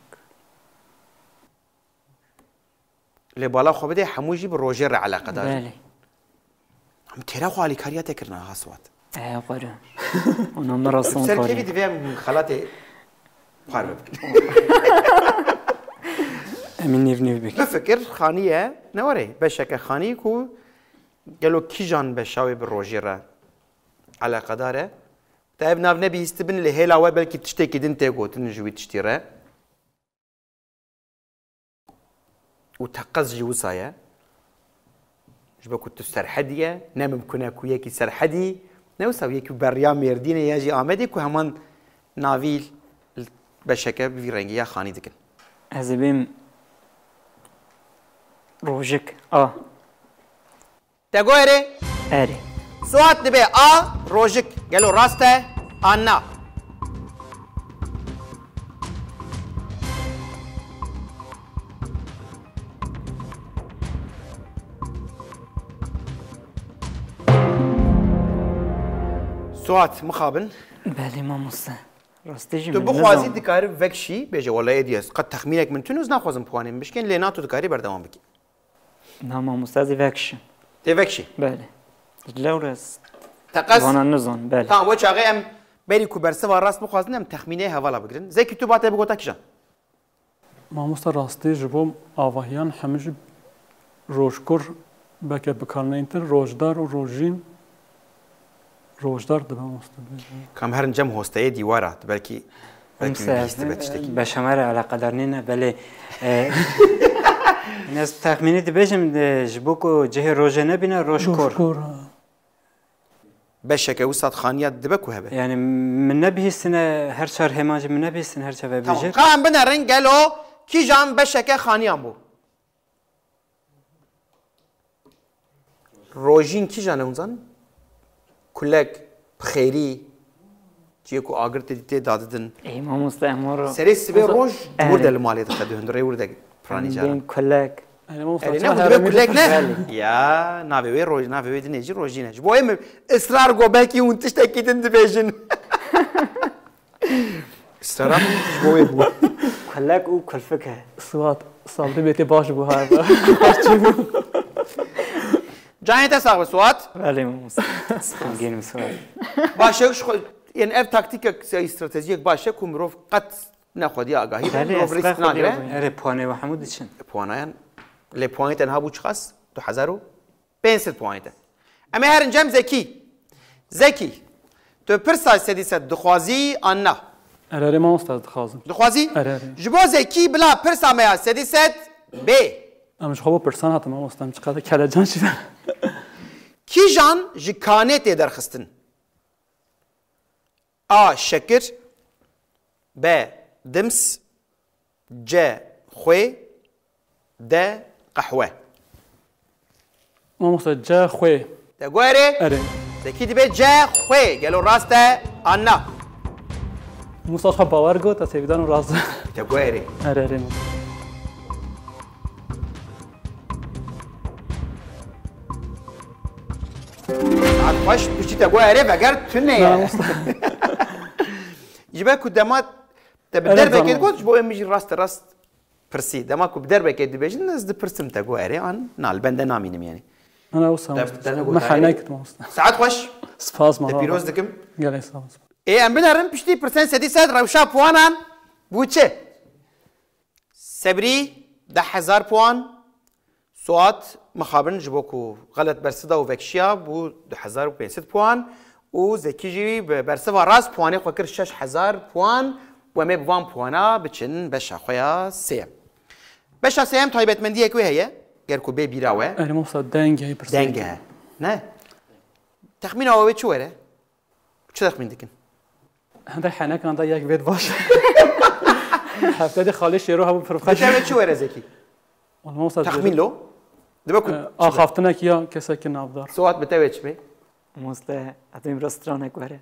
لبالا خواه بده هموجی به روژه را علاقه دار بله هم تیرا خواهی کاریا تکرنا ها سوات قرآن اونا مراسون سر کاری کیفی دویم خلات خوار بکن امین نیو بک بفکر خانیه نواره بشک خانی کو گلو کی جان بشاوی به روژه را علاقه داره تایب ناو نبی استبن لهلا و بلکه تشتکی دن تیگوتن جوی تشتیره و تقص جوسايا جبا كنت سرحدية نمم كنا كوياكي سرحدي نوسا وياكي بريا ميردين ياجي آمدي كو همان نافيل بشكة في رنجيا خاني دكن از بیم روژک تقويري اره سوات نبي روجك قالوا راسته أنا سوات مخابن بله مامستا راستیجی تو من بخوازی نظام دکاری وکشی بیجه ولی ایدیاس قد تخمینک من تونوز نخوازم پوانیم بشکن لینا تو دکاری بردوام بکی نه مامستا زی وکشن تی وکشی بله لورس تقص وانا نزان بله تمام وچه آقای ام بری کو برسه و راست بخوازن ام تخمینه هوالا بگیرن زکی تو باته بگو تکشن مامۆستا ڕاستی ji بۆ ئاڤاهیان هەمیش ڕۆژکۆر بەکە بکارنەینتر ڕۆژدار و ڕۆژین ڕۆژدار دەبێ مامۆستا کام هرن جم هۆستەیە دیوارە بەلکی بیست بە تشتێکی به شمار علاقه دار نینه بله ناس تخمینی دبیجم جبو کو جه روزه نبینه روشکور بەشەکە و سات خانیات دبە و هەبێ yani من نبیستنه هر چهار هماج من نبیستن هر چهار بیجه قام بنەڕن گەلۆ کیژان بەشەکە خانیان بوو ڕۆژین کیژانە اونزان کولەک بخێری جیەک و ئاگرتە تێدا ددن ای مامستا اما رو سەرێ سبێ ڕۆژ وردە لە ماڵێ دەخە هەندڕێ وردە پرانیجان بین کلک کولێک نه یا ناوێ ڕۆژ ناوێ دنێژی ڕۆژینەش بۆ ئێمە ئسرار گۆبەکی اون تشتێکی دن دبێژن ئسرار بۆێ بووە کلک و کلفکه سوات ساڵی بێتێ باش بوو ها جایێتە ساغ سوات بله مامستا سنگین مسوال باشەش یعنی ئەف تاکتیکە ئیستراتژیەک باشە و مرۆڤ قەت نەخوادی ئاگاهی بله مرۆڤ ڕیسک اصلا ناگرێ اره پوانه و حمود چن پوانایان لێ پوانێت تەنها بوو چ خاست 2500 پوانێتە ئەمە هەرنجەم زەکی تۆ پرسا سەدی سەد دخوازی ئان نا ئەرێ مامۆستا دخوازم دخوازی ئەرێ ji bo zekî bila pirsa me ya sedî sed bê ئەمش خۆ بۆ پرسان هاتم مامۆستا چ قەتە کەلەجان چی kîjan ji kanê tê derxistin a şekir b dims c xwê d qehwe مامۆستا جا خوێ te guherê ئەرێ zekî dibe c xwê gelo rast e an na موستا باوەەر گۆ تا سێویدان و ڕاست te guherê ئەرێ saet xweş piştî te guherê veger tune ye ji ber ku dema te bi derbekê got ji bo em jî rast pirsî dema ku bi derbekê dibêjin ez dipirsim te guherê an na li bende namînim yani أنا وسام دفتر ما حنايك مامۆستا saet xweş سپاس te ماڵ pîroz dikim گەلێ سپاس ای ام بنرم پشتی پرسن سدی سد روشا پوانان بود چه؟ سبری 10,000 پوان سوات مخابن جبوكو غلط برسدا وفكشيا بو 2500 بوان و زكي جي برسفا راس بواني خوكر 6000 بوان وما بوان بوانا بچن بشا خويا سيم بشا سيم تايبت من دي كوي هي غيركو بي بيراوه انا مصد دنگ هي برسي دنگ نه تخمين هو شو وره شو تخمين دكن هذا حناك عندها ياك بيت باش هفتدي خالي شيرو هم فرفخش تعمل شو وره زكي والله مصد تخمين له دبكو خافتنك يا كسك نافدار سوات بتويتش بي مسته اتیم رستوران کوره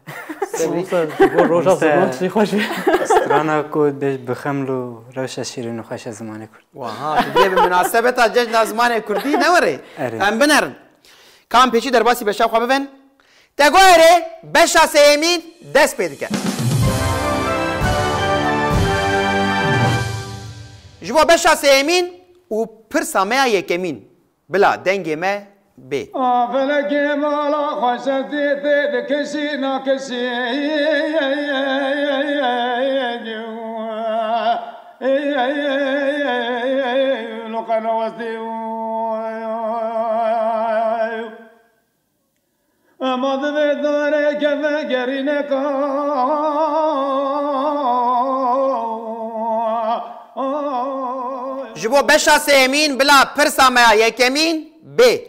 روجا زمان چی خوشی رستوران کو بخملو روش شیرین و خوش زمانه کرد واه تجيب مناسبة جشن زمان كردي نوري ام بنرن كان بيشي درباسي بشا خو ببن تگوره بشا سيمين دست بيدك جوا بشا سيمين و پرسا ما يكمين بلا دنگ ما بي فلك مالا خشتي بكشي ناكشي لقد وزدي ما ذبدار كما قرينك جبو بشا سيمين بلا پرسا ما يكمين بي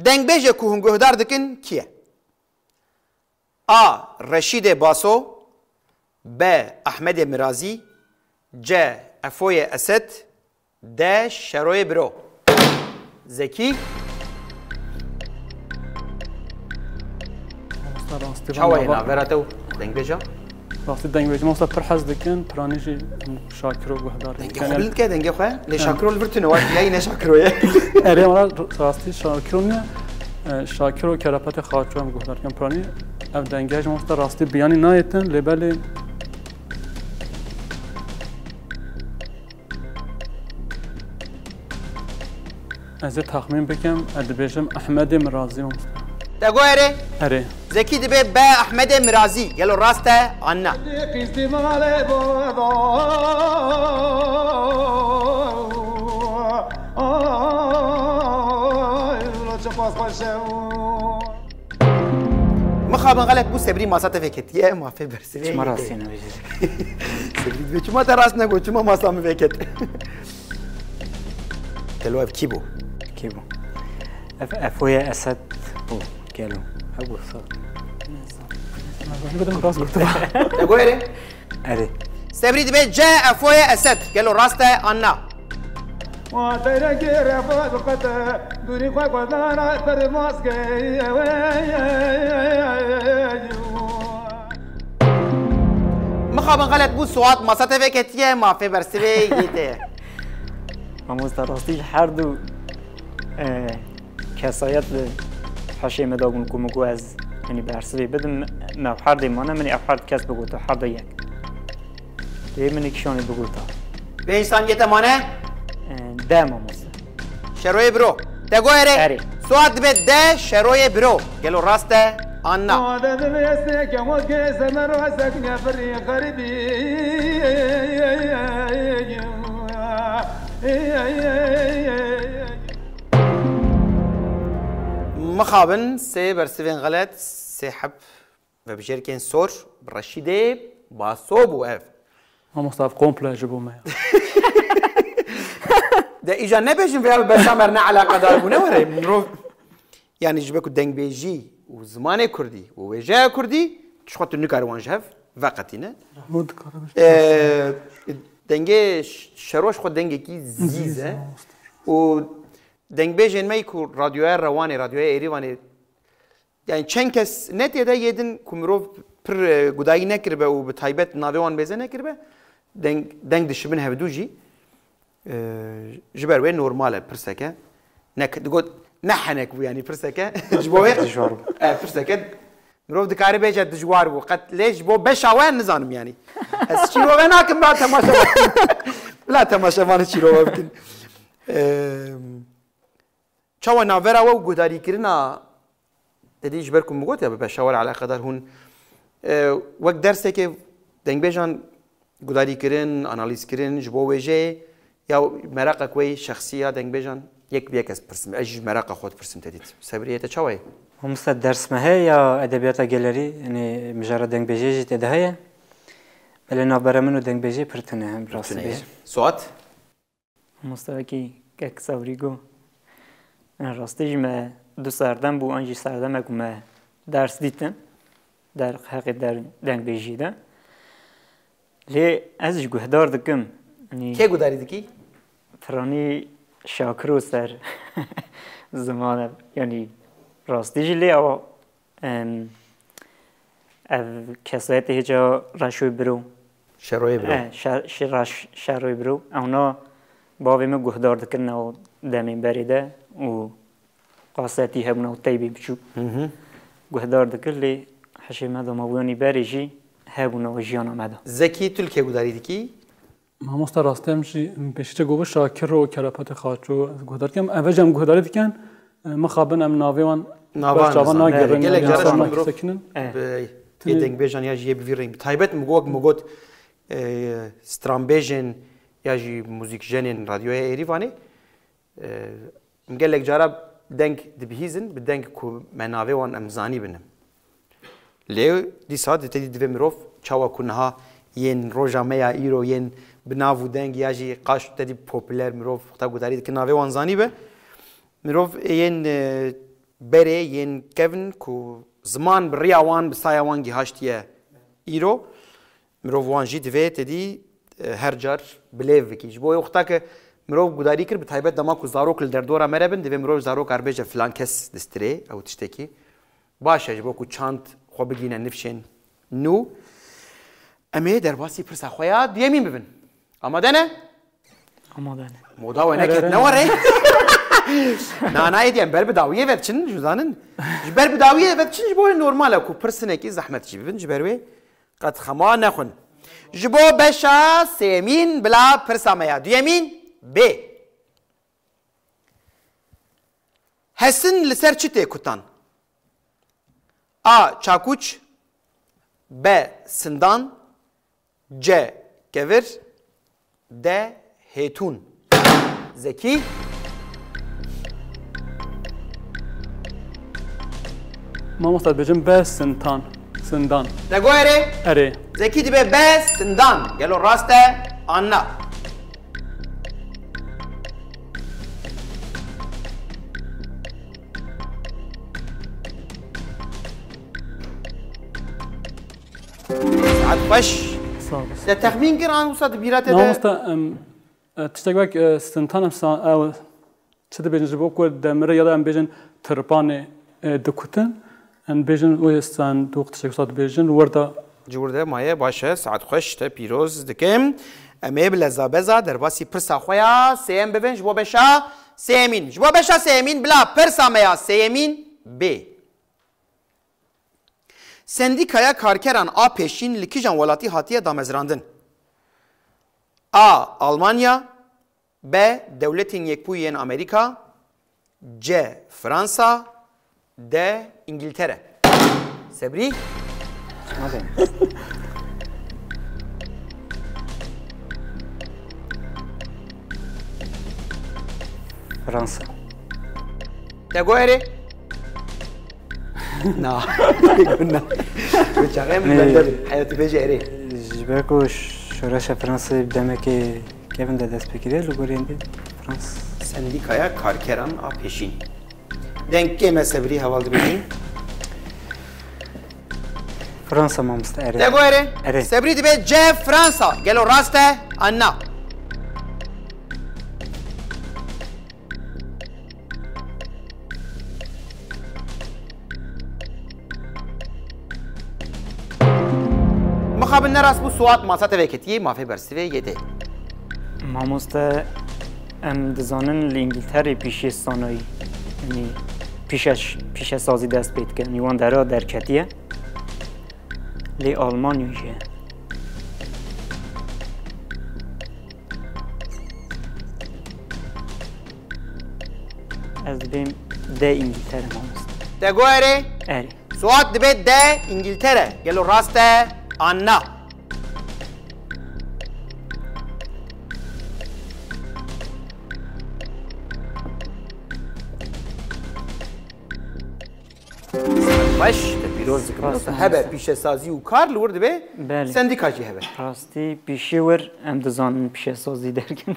دنگ بیجه که هنگوهدار دکن کیه؟ آ. رشید باسو ب. احمد مرازی ج. افوی اسد د. شروی برو زکی چاوه ناوراتو دنگ بیجه؟ راستی دنگ بیجه ماستا پر حز دکن پرانیجی شاکرو گوهدار دنگ خوبیلت که دنگ خواه؟ لی شاکرو لبرتونه وقت یایی نشاکرویه اره مرا راستی شاکرو نه شاکرو کراپت خاچو هم گوهدار کن پرانی اف دنگیش ماستا راستی بیانی نایتن لبلی از تخمین بکم ادبیجم احمد مرازی ماستا تگو اره؟ اره زکی دبه با احمد مرازی یلو راسته آنا مخابن غلط بو سبری ماسات فکتیه ما فی برسیه ما راستی نبیجه سبری دوی چما تراس نگو چما ماسام فکت تلو اف کی بو؟ کی بو؟ افوی اسد بو گلو ابو صاد تگو اره؟ اره سبری دبه جا افوی اسد گلو راسته آنا مخابن غلط بود سوات ماسات فکتیه ما فی برسیه گیته ما مستراستی هر دو کسایت حاشیه مداغون که مگو از یعنی برسیه بدم محرد مانه منی افراد کس بگو تا حرد یک دیگه منی کشانی بگو تا به انسان گیته مانه؟ ده ما مست شروع برو تگو اره؟ سوات به ده شروع برو گلو راسته آنا مخابن سي برسيفين غلط سي حب وبجيركين سور برشيدي باصوب وقف هم مصطفى كومبلا جابوا معي ده اجا نبيجن في بسامرنا على قدر بنوري منروف يعني جبكو دنگ بيجي وزمان كردي ووجه كردي شخوت النكار هف وقتنا محمود كرمش دنگ شروش خود دنگ کی زیزه و دنگ بیجن میکو رادیوی روانی رادیوی ایریوانی یعنی چند کس نتیه ده یدن کمروف پر گدایی نکربه و به تایبت ناویوان بیزه نکربه دنگ دشبن هفدو جی جبر وين نورمال برسكه نك تقول نحنك يعني برسكه جبوه دجوار برسكه مروف دكاري بيجا دجوار وقت ليش بو بشا وين نزانم يعني الشيرو هناك ما تماشى لا تماشى ما الشيرو يمكن چاو ناورا و گوداری کرنا تدی جبركم مگوت یا بشاور على قدر هون وقت درسه که دنگ بیجان گوداری کردن آنالیز کردن جبو وجه یا مرقه کوی شخصیه دنگ بیجان یک از پرسم اجی مرقه خود پرسم تدید صبریه تا چوی هم است درس مه یا ادبیات گالری یعنی مجرد دنگ بیجی تدهیه ولی نابرامنو دنگ بیجی پرتنه هم راست بیج سوات هم است که صبریگو راستیش ما دو سردم بو آنجی سردم اگه ما درس دیدم در حقیقت در دنگ بیجیده لی ازش گهدار دکم که گوداری دکی؟ فرانی شاکرو سر زمانه یعنی راستیش لی او کسایت هیچا رشوی برو شروی برو شروی برو اونا باوی ما گهدار دکن او دمین بریده و قاستی هم نو تیبی بچو گهدار دکن لی حشی مدام اویانی بریجی هبونه و جیان آمده زکی تول که گوداری دکی؟ ما مستا راستم شی بهشته گوه شاکر و کلپات خاطر گهدار کم اوجم گهداری دیکن مخابن ام ناویان ناوان ناگرن گلک جرس ناوان مگروف سکنن یه دنگ بیجان یا جیه بیرین تایبت مگود سترام بیجن یا جی موزیک جنین رادیو ایریوانی گلک جرا دنگ دبیزن بدنگ کو مناوی وان امزانی بنم لیو دی ساعت تدی دوی مروف چاوا کنها ین روجامیا ایرو ین بناو دنگ یا جی قاش تدی پوپولر مروف خطا گوداری که ناوی وان زانی به مروف ین بره ین کevin کو زمان بریا وان بسایا وان گهاشتیه ایرو مروف وان جی دوی تدی هر جار بلیو کیش بو وقتا که مروف گوداری کر بتایبت دما کو زارو کل در دورا مربن دوی مروف زارو کاربیج فلان کس دستری او تشتکی باشه جبو کو چاند خو بگینه نفشین نو امی در باسی پرسا خویا دیمین ببین آماده نه؟ آماده نه مودا و نکت نواره نه نه ایدیم بر بداویه وقتشن جزانن بر بداویه وقتشن جبو نورماله کو پرسنه کی زحمت جی ببین جبروی قد خما نخون جبو بشا سیمین بلا پرسا میا دیمین ب حسن لسر چته کتان A. Çakuç B. Sindan C. Kevir D. Heytun Zeki ما مستد بجم بس سنتان سندان Nego ere اره Zeki dibe B. Sindan Gelo raste anla باش ده تخمین گران وسط بیرات ده نامستا تشتغل سنتان او چه بيجن جبوك دمر يلا ام بيجن تربانه دكوتن ان بيجن ويستان دوق تشتغل بيجن وردا جورده مایه باشه ساعت خوش ته پیروز دکم امی بلزا بزا در باسی پرسا خویا سیم ببین جبو بشا سیمین جبو بشا سیمین بلا پرسا میا سیمین ب سندیکایا کارکران آ پیشین لکیجان ولاتی هاتیه دامزراندن A. Almanya B. Devletin Yekbuyen Amerika C. Fransa D. İngiltere Sebri Fransa Tegoeri Na قلنا بتشغل من حياتي بجاري جبركو شورش فرانسا بدمك كيفن ده دست بگیره لوگوریندی فرانس سندیکایا کارکران آ پیشین دنگ که مسبری حوالد بگیم فرانسا ما مستعره تگویره سبری دی به جه فرانسا گلو راسته انا مخابن نراس بو سوات ماسات وکتیه مافی برسیوه یده ما مسته ام دزانن لانگلتری پیشی سانایی یعنی پیش سازی دست بید که نیوان درا درکتیه لی آلمانیوشه از بیم ده انگلتر ما مسته تگویره اری سوات دبێت ده ئینگلتەرە گەلو ڕاستە ئاننا باش پیرۆز دکم هەبە پیشەسازی و کار لور دەبێ سندیکاژی هەبە ڕاستی پیشێوەر ئەم دەزانن پیشەسازی دەرکەن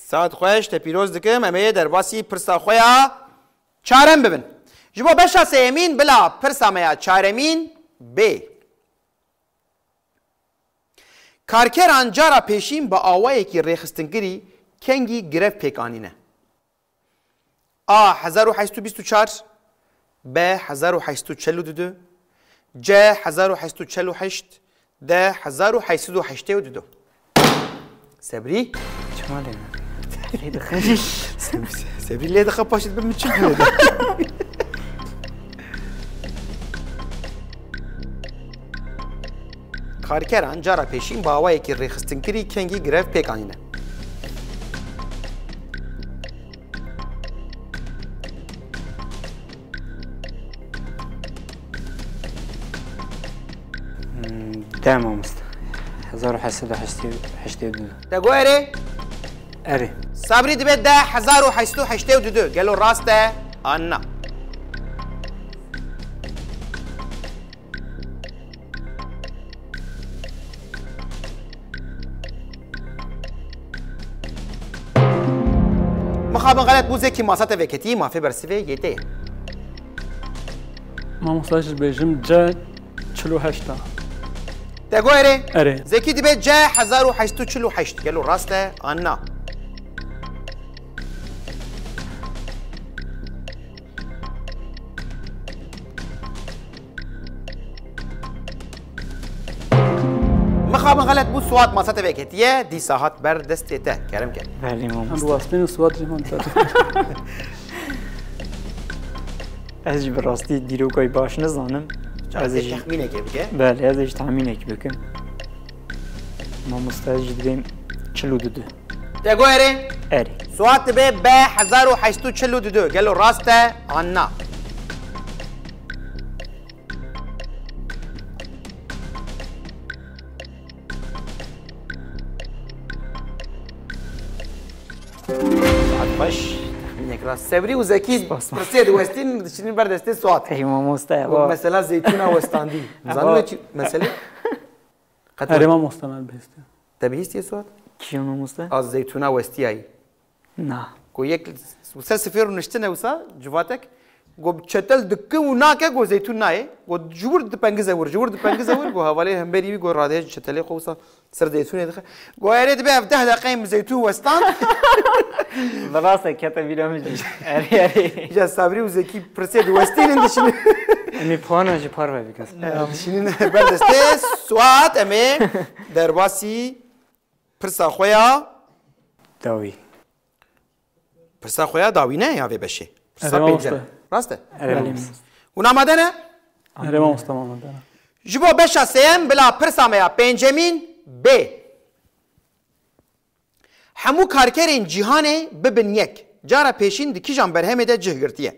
ساعت خۆش تە پیرۆز دکم ئەمەیە دەرباسی پرسا خۆیان چارەم ببن ji bo beşa sêyemîn bila pirsa me ya çaremîn bê karkeran cara pêşîn bi awayekî rêxistingirî kengî girev pêkanîne A 1824 B 1842 C 1848 D 1882 Sebrî Sebrî lê dixe paşê bin min çi Karkeran cara pêşîn bi awayekî rêxistingirî kengî girev pêkanîne Tamam usta. 1882. Dego erê? Erê. Sabrî dibe de 1882 gelo rast e anna. مخابن غلط بو زكي ماسات وكتي ما في برسيفه يتي ما مستاش بيجم جا 48 دگو اره اره زكي دبي جا 1848 قالوا راسته انا مخابن غلط بو سوات ماسات وكتيه دي ساعات بر دستته كرم كان بله ما الواستين سوات جمان از به راستی دیروگای باش نزانم ازش تخمینه که بگه؟ بله ازش تخمینه که بکن ما مستعد داریم 42 دگو اره؟ اره سوات به 1842 قالوا راسته عنا باش سبری و زکی پرسید وستین دشتین بر دسته سوات ایما مستعد مثلا زیتون وستاندی زانو چی مثلا اره ما مستعد بهسته تبهیستی سوات کیونو مستعد از زیتون وستی ای نه کو یک وسا سفیر نشتنه وسا جواتک گو چتل دکه و ناکه گو زیتون نای گو جور د پنگزه ور گو حواله هم بری گو راده چتله خو وسا سر زیتون دخه گو اره به 10 دقیقه زیتون وستان براسه کتا بیرامجی اره جا صبری و زکی پرسید وستین دشین امی پوانو جی پارو بکس دشین بردسته سوات امی درباسی پرسا خویا داوی پرسا خویا داوی نه یا بشه راسته و نامدنه اره ما مستعد جبو بشا سیم بلا پرسا میا پنجمین ب همو کارکرین جهانه ببن یک جارا پیشین دکی جان برهمه ده جهگرتیه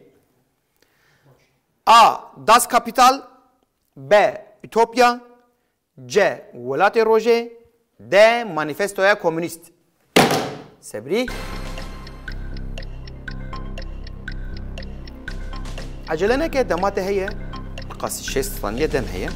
A. Das Kapital B. Ütopya C. Velat-ı Roje D. Manifestoya Komünist Sebri Acele neke demate heye Qasi 6 saniye dem heye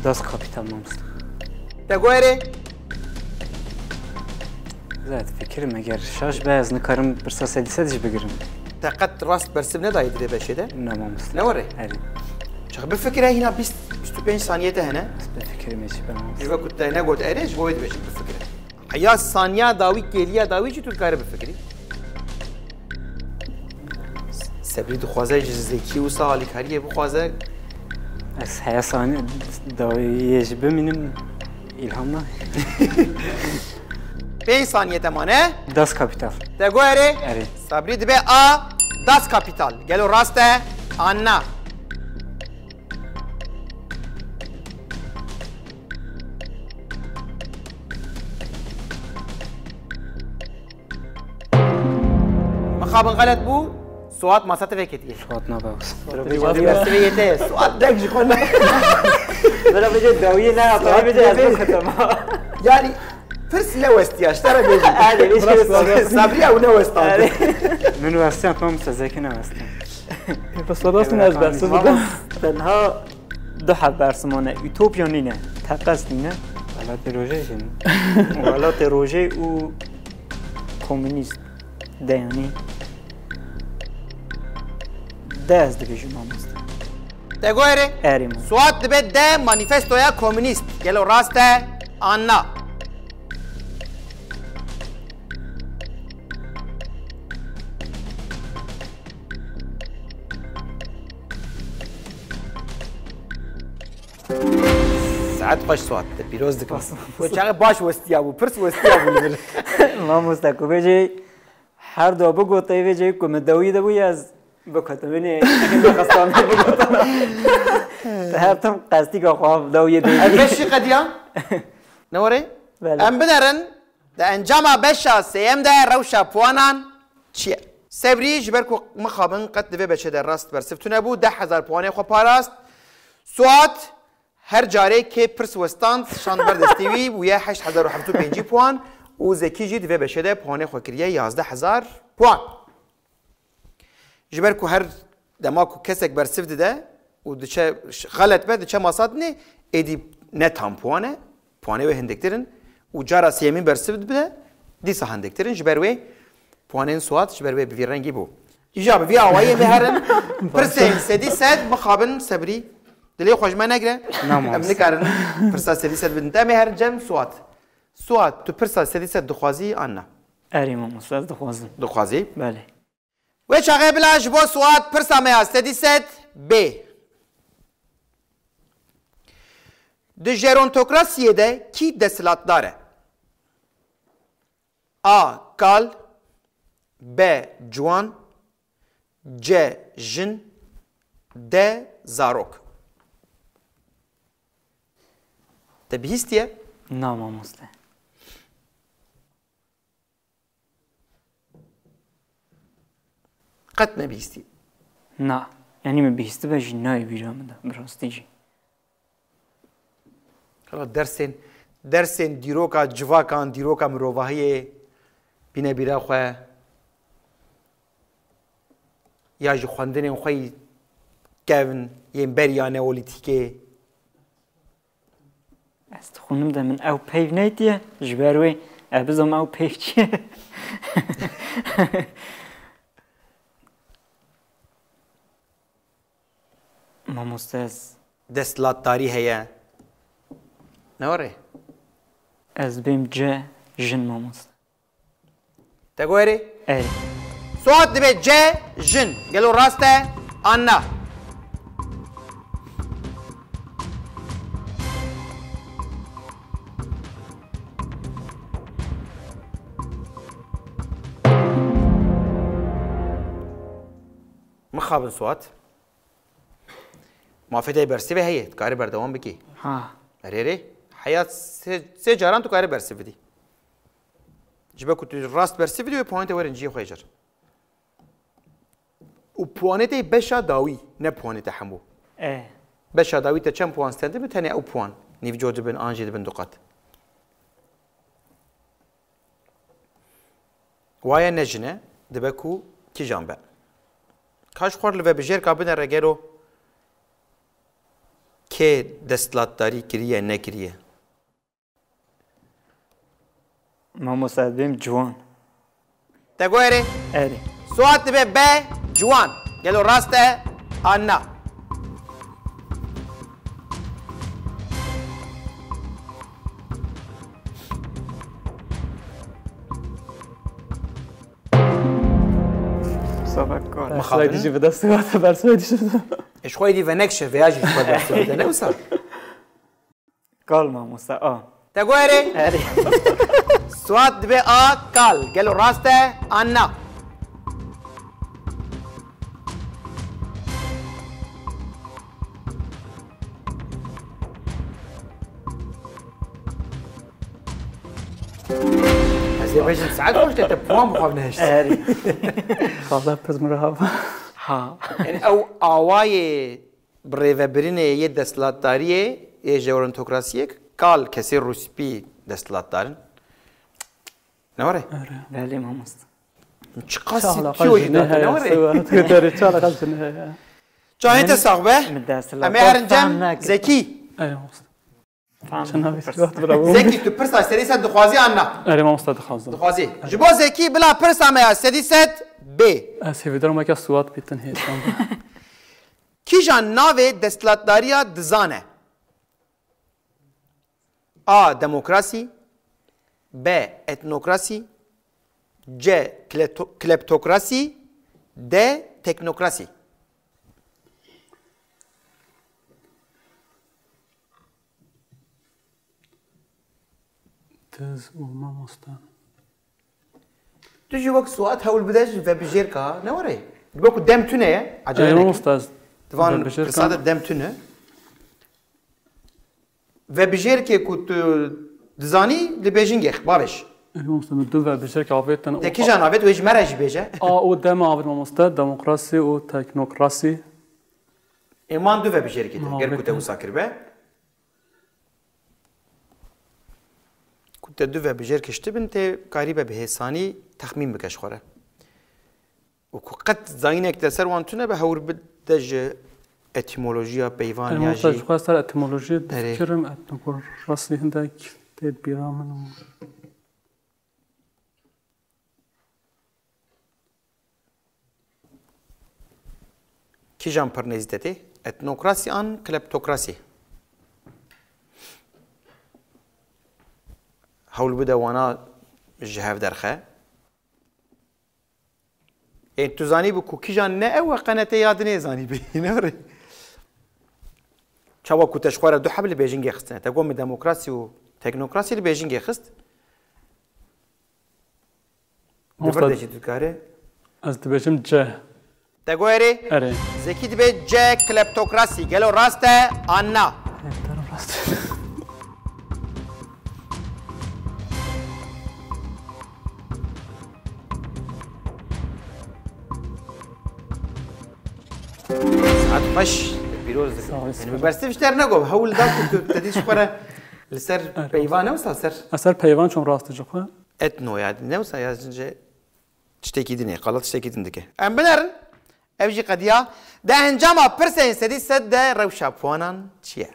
Das Kapital مامست دگو اره زاد فکرم اگر شاش باز نکارم برسا سدیسه دیش بگیرم تقد راست برسم ندایی دیده بشه ده؟ نه مامست نوره؟ اره چخ بفکره هینا 25 ثانیه ده هنه؟ بفکرم ایچی بمامست ایوه کت نه گوت اره جبوید بشه بفکره حیا ثانیه داوی کلیه داوی چی تو کاره بفکری؟ سبری دخوازه جزدکی و سالی کاریه بخوازه از حیا ثانیه داویش بمینم ilham نه 5 ثانیه تمانه Das Kapital دگو اره؟ اره صبری دبه A Das Kapital گلو راسته آنا مخابن غلط بو سوات ما ساتفه كتير سوات نباوس سوات سوات دقش خلنا برا بجي داوية نا طبعا بجي أزبط ختم يعني فرس نوستياش ترى بيجي هذا ليش صبري أو نوستان من وستان فهم سزاكي نوستان بس راست از برسه بودم تنها دو حب برسمانه یوتوپیا نینه تقص نینه ولات روژه جن ولات روژه و کمونیست ده یعنی ده از دیگه شما مست تقوله اریم سوات دبت ده مانیفستو یا کمونیست گلو راسته آنا ساعت خوش سوات پیروز دکم و چقدر باش وستیا بود پرس وستیا بود ما مستکو بجی هر دو بگوته بجی کم دوی دو از بکته بینی این خستان بگوته هر تم قصدی که خواب دوی دی البشی قدیا نوری ام بدرن ده انجام بشا سیم ده روشا پوانان چیه سبری جبر کو مخابن قد دوی بچه در راست برسفتونه بود 10,000 پوانه خو پاراست سوات هر جاره که پرس وستان شان بردستیوی و یه 8,750 پوان و زکی جی دوی بشه ده پوانه خو کریه 11,000 پوان جبر کو هر دماغو کسک برسفت ده و دچه غلط به دچه ماسات نه ایدی نتام پوانه و هندکترن و جارا سیمین برسفت بده دیسا هندکترن جبروی پوانین سوات جبروی بوی رنگی بو ایجا بوی آوایی مهرن پرسین سدی سد مخابن سبری دلی خوش ما نگره ام نکارن پرسا سدی سد بدن تا مهرن جم سوات تو پرسا سدی سد دخوازی آننا اریم مستاز دخوازی بله و چاقه بلاش بو سوات پرسا مه سدی سد ب د ژرونتوکراسیه ده کی دستلات داره A. Kal B. Juan C. Jin D. Zarok Te bihîstiye? نه ما مسته Qet nebihîstî نه یعنی من بیسته بجی نای بیرام ده براستی جی Kala dersên dîroka civakan, dîroka mirovahiyê bîne bîra xwe ya ji xwendinên xwe kevin yên beriya neolîtîkê از خونم ده من او پیو نیتیه جبروی ابزم او پیو چیه ما مستاز destlatdarî heye ne were از بیم جه جن ما مست te gorê اری Suat dibe C jin gelo rast e anna مخابن سوات موافقه برسی به هیه کاری بردوام بکی ها اره حیات سه جاران تو کاری برسی بدی جبه که تو راست برسی بدی و پوانت ورنجی خوی جر و پوانت بشا داوی نه پوانت همو اه بشا داوی تا چند پوان ستنده بتنی او پوان نیف جو دبن آنجی دبن دقات وای نجنه دبه کو کی جانبه کاش خور لوه بجیر کابنه رگرو که دستلاتداری کریه نکریه ما مستاز بیم جوان تگویره اری سوات به ب جوان گلو راسته آنا صحبت کار مخابن دیجی به دست وقت برسه دیجی اش خوی دی و نکشه ویاجی خود برسه بده نوسا کال ما مستاز آه تگویره اری سوات به آ کال گلو راسته آنا بيجن ساعات خوش تبوام بخافناش خاطر بس مرحبا ها يعني او آوای بريفبرين يد دستلاتداريه جورنتوكراسيه قال كثير روسبي دستلاتدارن نوري بله مامست قاسي تيوي نوري تقدر تشارك الجنة جاهين تساقبه مدرس اما هرنجم زكي ايوه فهم زكي تو برسا سديسات دخوازي عنا ايوه مستعد خالص دخوازي جبو زكي بلا برسا ما سديسات بي اسف درو ما كسوات بيتن هي كيجان ناوي دستلاتداريا دزانه A. Demokrasi B. Etnokrasi C. Kleptokrasi D. Teknokrasi تز وما مستعد تجي وقت سؤال هول بداش في بجيركا نوري دبوك دم تونه ايوه مستعد طبعا رسالة دم تونه و بجيركي كنت دزاني لبيجينغ بابش ايوه مستعد دو بجيركا عافيتن تكي جان عافيت ويج مرج بيجا او دم عافيت مستعد ديمقراطي و تكنوقراطي ايمان دو بجيركي غير كنت مساكر به كنت دو بجيركي شتبنت قريبه بهساني تخمين بكش خوره وقت زاينك تسر وانتونه بهور بدج اتيمولوژيا بيوان ياجي المستشفى صار اتيمولوژيا تذكرم اتنقر راسي هندك تدبيرا من كي جان برنيزدتي اتنوكراسي ان كليبتوكراسي هول بدا وانا جهاف درخه انتو زاني بكو كي جان نه او قناتي يادني زاني بينوري چاوا کوتش خوره دو حبل بیجینگ خستنه تا گم دموکراسی و تکنوکراسی ل بیجینگ خست مستعد چی کاره از دبیجم جه تا گویری اره زکی دبی جه کلپتوکراسی گلو راسته آنا ساعت باش پیروز یعنی برسته بیشتر نگو هول داد که تدیش خوره لسر پیوانه و سر اثر پیوان چون راست جخه اتنو یاد نه وسا یاد تشتكي دنيا غلط تشتكي دندك ام بنرن ابجي قديا ده انجام برسن سدي سد روشا فونان تشيا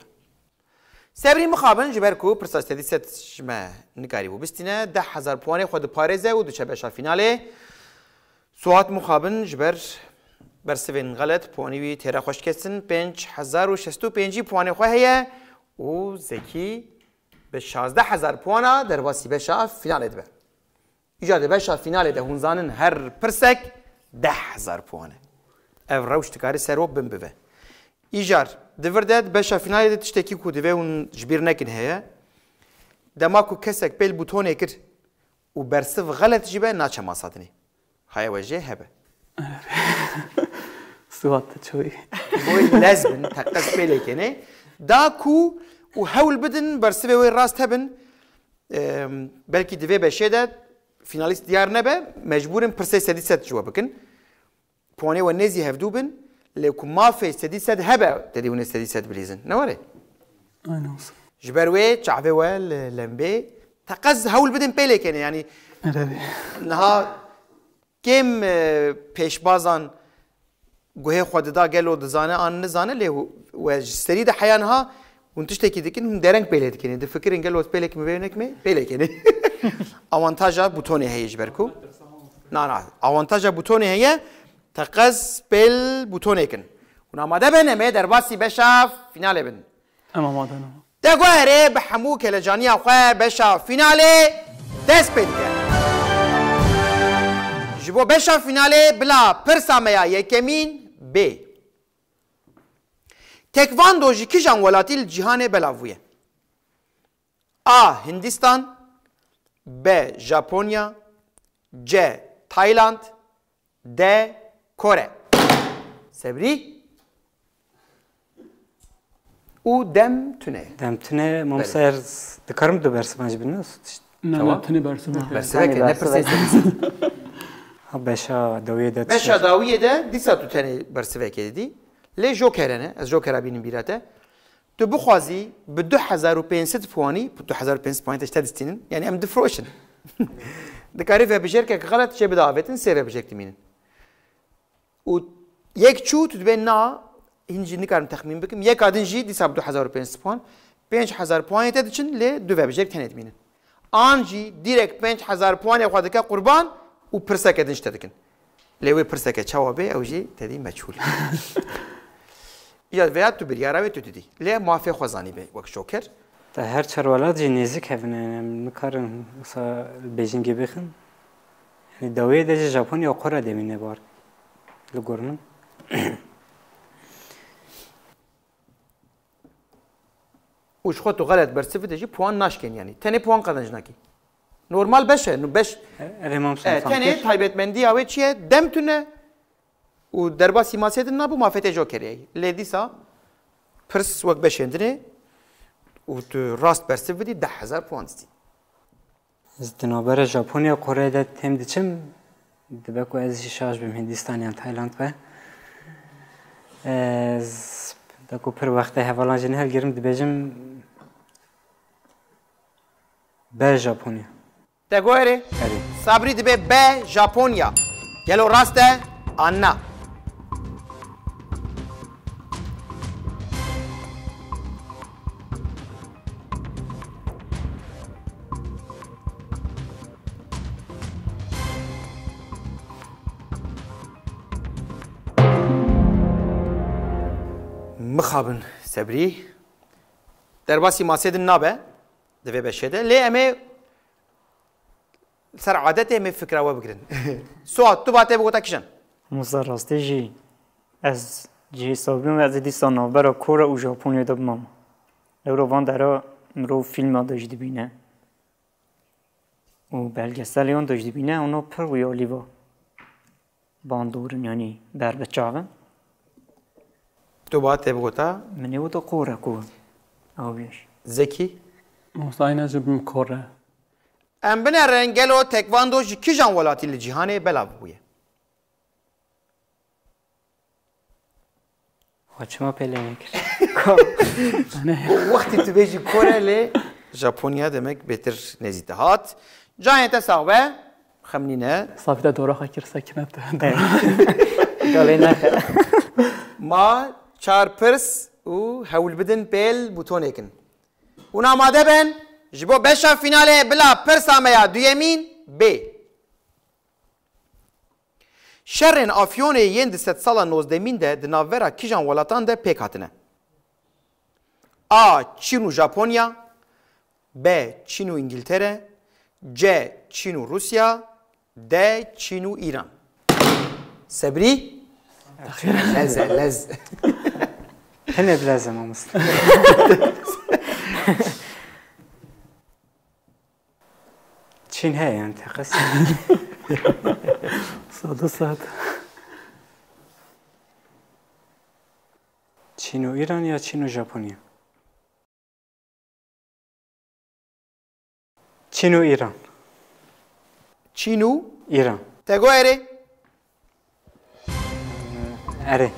سبري مخابن جبركو برسا سدي سد شما نكاري بو بستنا 10000 پوانه خود پاريزه و دو شبشا فيناله سوات مخابن جبر برسفين غلط پوانيوي تيرا خوش كسن 5065 پوانه خو هي و زكي به 16000 پوانا در واسی بشا فینال دبه ایجاد بشا فینال ده هونزانن هر پرسک 10000 پوانه او روش تکاری سرو بم ببه ایجار دفردد بشا فینال ده تشتکی کو دوه اون جبیر نکن هیا دما کو کسک بیل بوتونه کر و برسف غلط جبه ناچه ماسادنی های وجه هبه سوات چوی بوی لازم تقص بیلی کنه دا کو و هول بدن برسوی وی راست هبن بلکی دوی بشه ده فینالیست دیار نبه مجبورن پرسه سدی ست جوا بکن پوانه و نزی هفدو بن لیکن ما فی سدی ست هبه تدیونه سدی ست بلیزن نواره اینوس جبروی چعبه و لنبه تقص هول بدن پیله کنه یعنی نها کم پیشبازان گوه خود دا گلو دزانه آن نزانه لی و سری ده حیانها ونتش تكيد كن هم درنگ بيلد كني ده فكر إنجل وقت بيلك مبينك مي بيلك كني أوانتاجا بوتوني هي يجبركو نا أوانتاجا بوتوني هي تقص بيل بوتوني كن ونما ده بنه مي درباسي بشاف فينال بن اما ما دنا ده قهري بحموك لجانيا خو بشاف فينالي دس بيد جبو بشاف فينالي بلا برساميا يكمين بي تکواندوجی کی جان ولاتی جهان بلاویه A. هندستان B. ژاپنیا C. تایلند D. کره سبری او دم تونه دم تونه ممسر دکارم دو برس ماج بنوس نه تنی برسه برسه که نه پرسه باشا داویه ده باشا داویه ده دیسا تو تنی برسه که دیدی لی جوکرانه از جوکر بینیم بیراته تو بخوازی به 2500 پوانی 2500 پوان تشتد استینن یعنی ام دفروشن دکاری و بجر که غلط چه بداوتن سه و بجر تمینن و یک چو تو بین نا هنجی نکارم تخمین بکم یک آدنجی دیسا به 2500 پوان 5000 پوان تدچن لی دو و بجر تنید مینن آنجی دیرک 5000 پوان خواهد که قربان و پرسه که دنج تدکن لیوی پرسه که چوابه اوجی تدی مجهول یا ویات تو بریاره تو دیدی لی موافق خوزانی به وقت شوکر تا هر چرولات جی نزدیک هستن نکارن مثلا بیجینگی بخن یعنی داویه ده ژاپن یا کره دمینه بار لگورنم وش خود تو غلط برسفه دهی پوان ناشکن یعنی تنی پوان قدنج نکی نورمال بشه نو بش تنی تایبت مندی اوه چیه دم تونه و دربا سیماسیت نبود موافقت جوکری لیدیسا پرس وقت بشندنه و تو راست برسه بدی 10,000 پوان دی. از دنبال ژاپن یا کره ده تیم دیدم دبکو از شارژ به هندوستان یا تایلند به از دکو پر وقت هوالانجی هل گرم دبیجم به ژاپنیا. دگویره؟ صبری دبی به ژاپنیا. گلو راسته آنها. مخابن صبری در باسی ماسید نابه دوی بشده لی امی سر عادت امی فکر او بگیرن سوات تو باته بگو تکشن موسا راسته جی از جی سابیم از دیستان نابرا کور او ژاپنیا دب مام لورو وان درا مرو فیلم داشت بینه و بلگستلیون داشت بینه اونو پر ویالی و باندورن یعنی بر بچاون تو باته بگو تا منی و تو قوره کو آبیش زکی مستعین از بیم کره ام بنا رنگلو تکواندو کی جان ولاتی لجهان بلا بویه خودشما پیله میکرد وقتی تو بیجی کره لی ژاپنیا دمک بهتر نزیده هات جای تصاوبه خمنینه صافیده دورا خاکر سکنت گالی نخه ما چار پرس و هول بدن بیل بوتون اکن اون آماده بن جبو بشا فیناله بلا پرس آمیا دو یمین بی شرن آفیون یند ست سالا 19 ده دناورا کیجان ولاتان ده پیک هاتنه آ چین و ژاپنیا ب چین و انگلتره ج چین و روسیا د چین و ایران صبری لز هنه بلازم امست چین هی انتقص صد چین و ایران یا چین و ژاپنیا چین و ایران چین و ایران تگو اره اره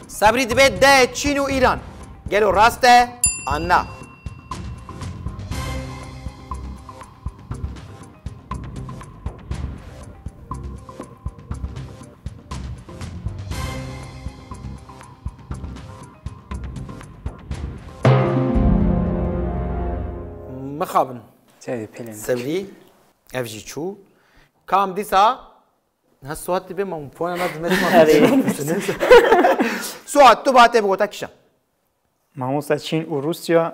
صبری دبی ده چین و ایران گلو راسته آنا مخابن جای پیلن صبری افجی چو کام دیسا هالسوات تبي ما مفهوم ما بزمت سوات تو باته بگو تکشم ماموسا چین و روسیا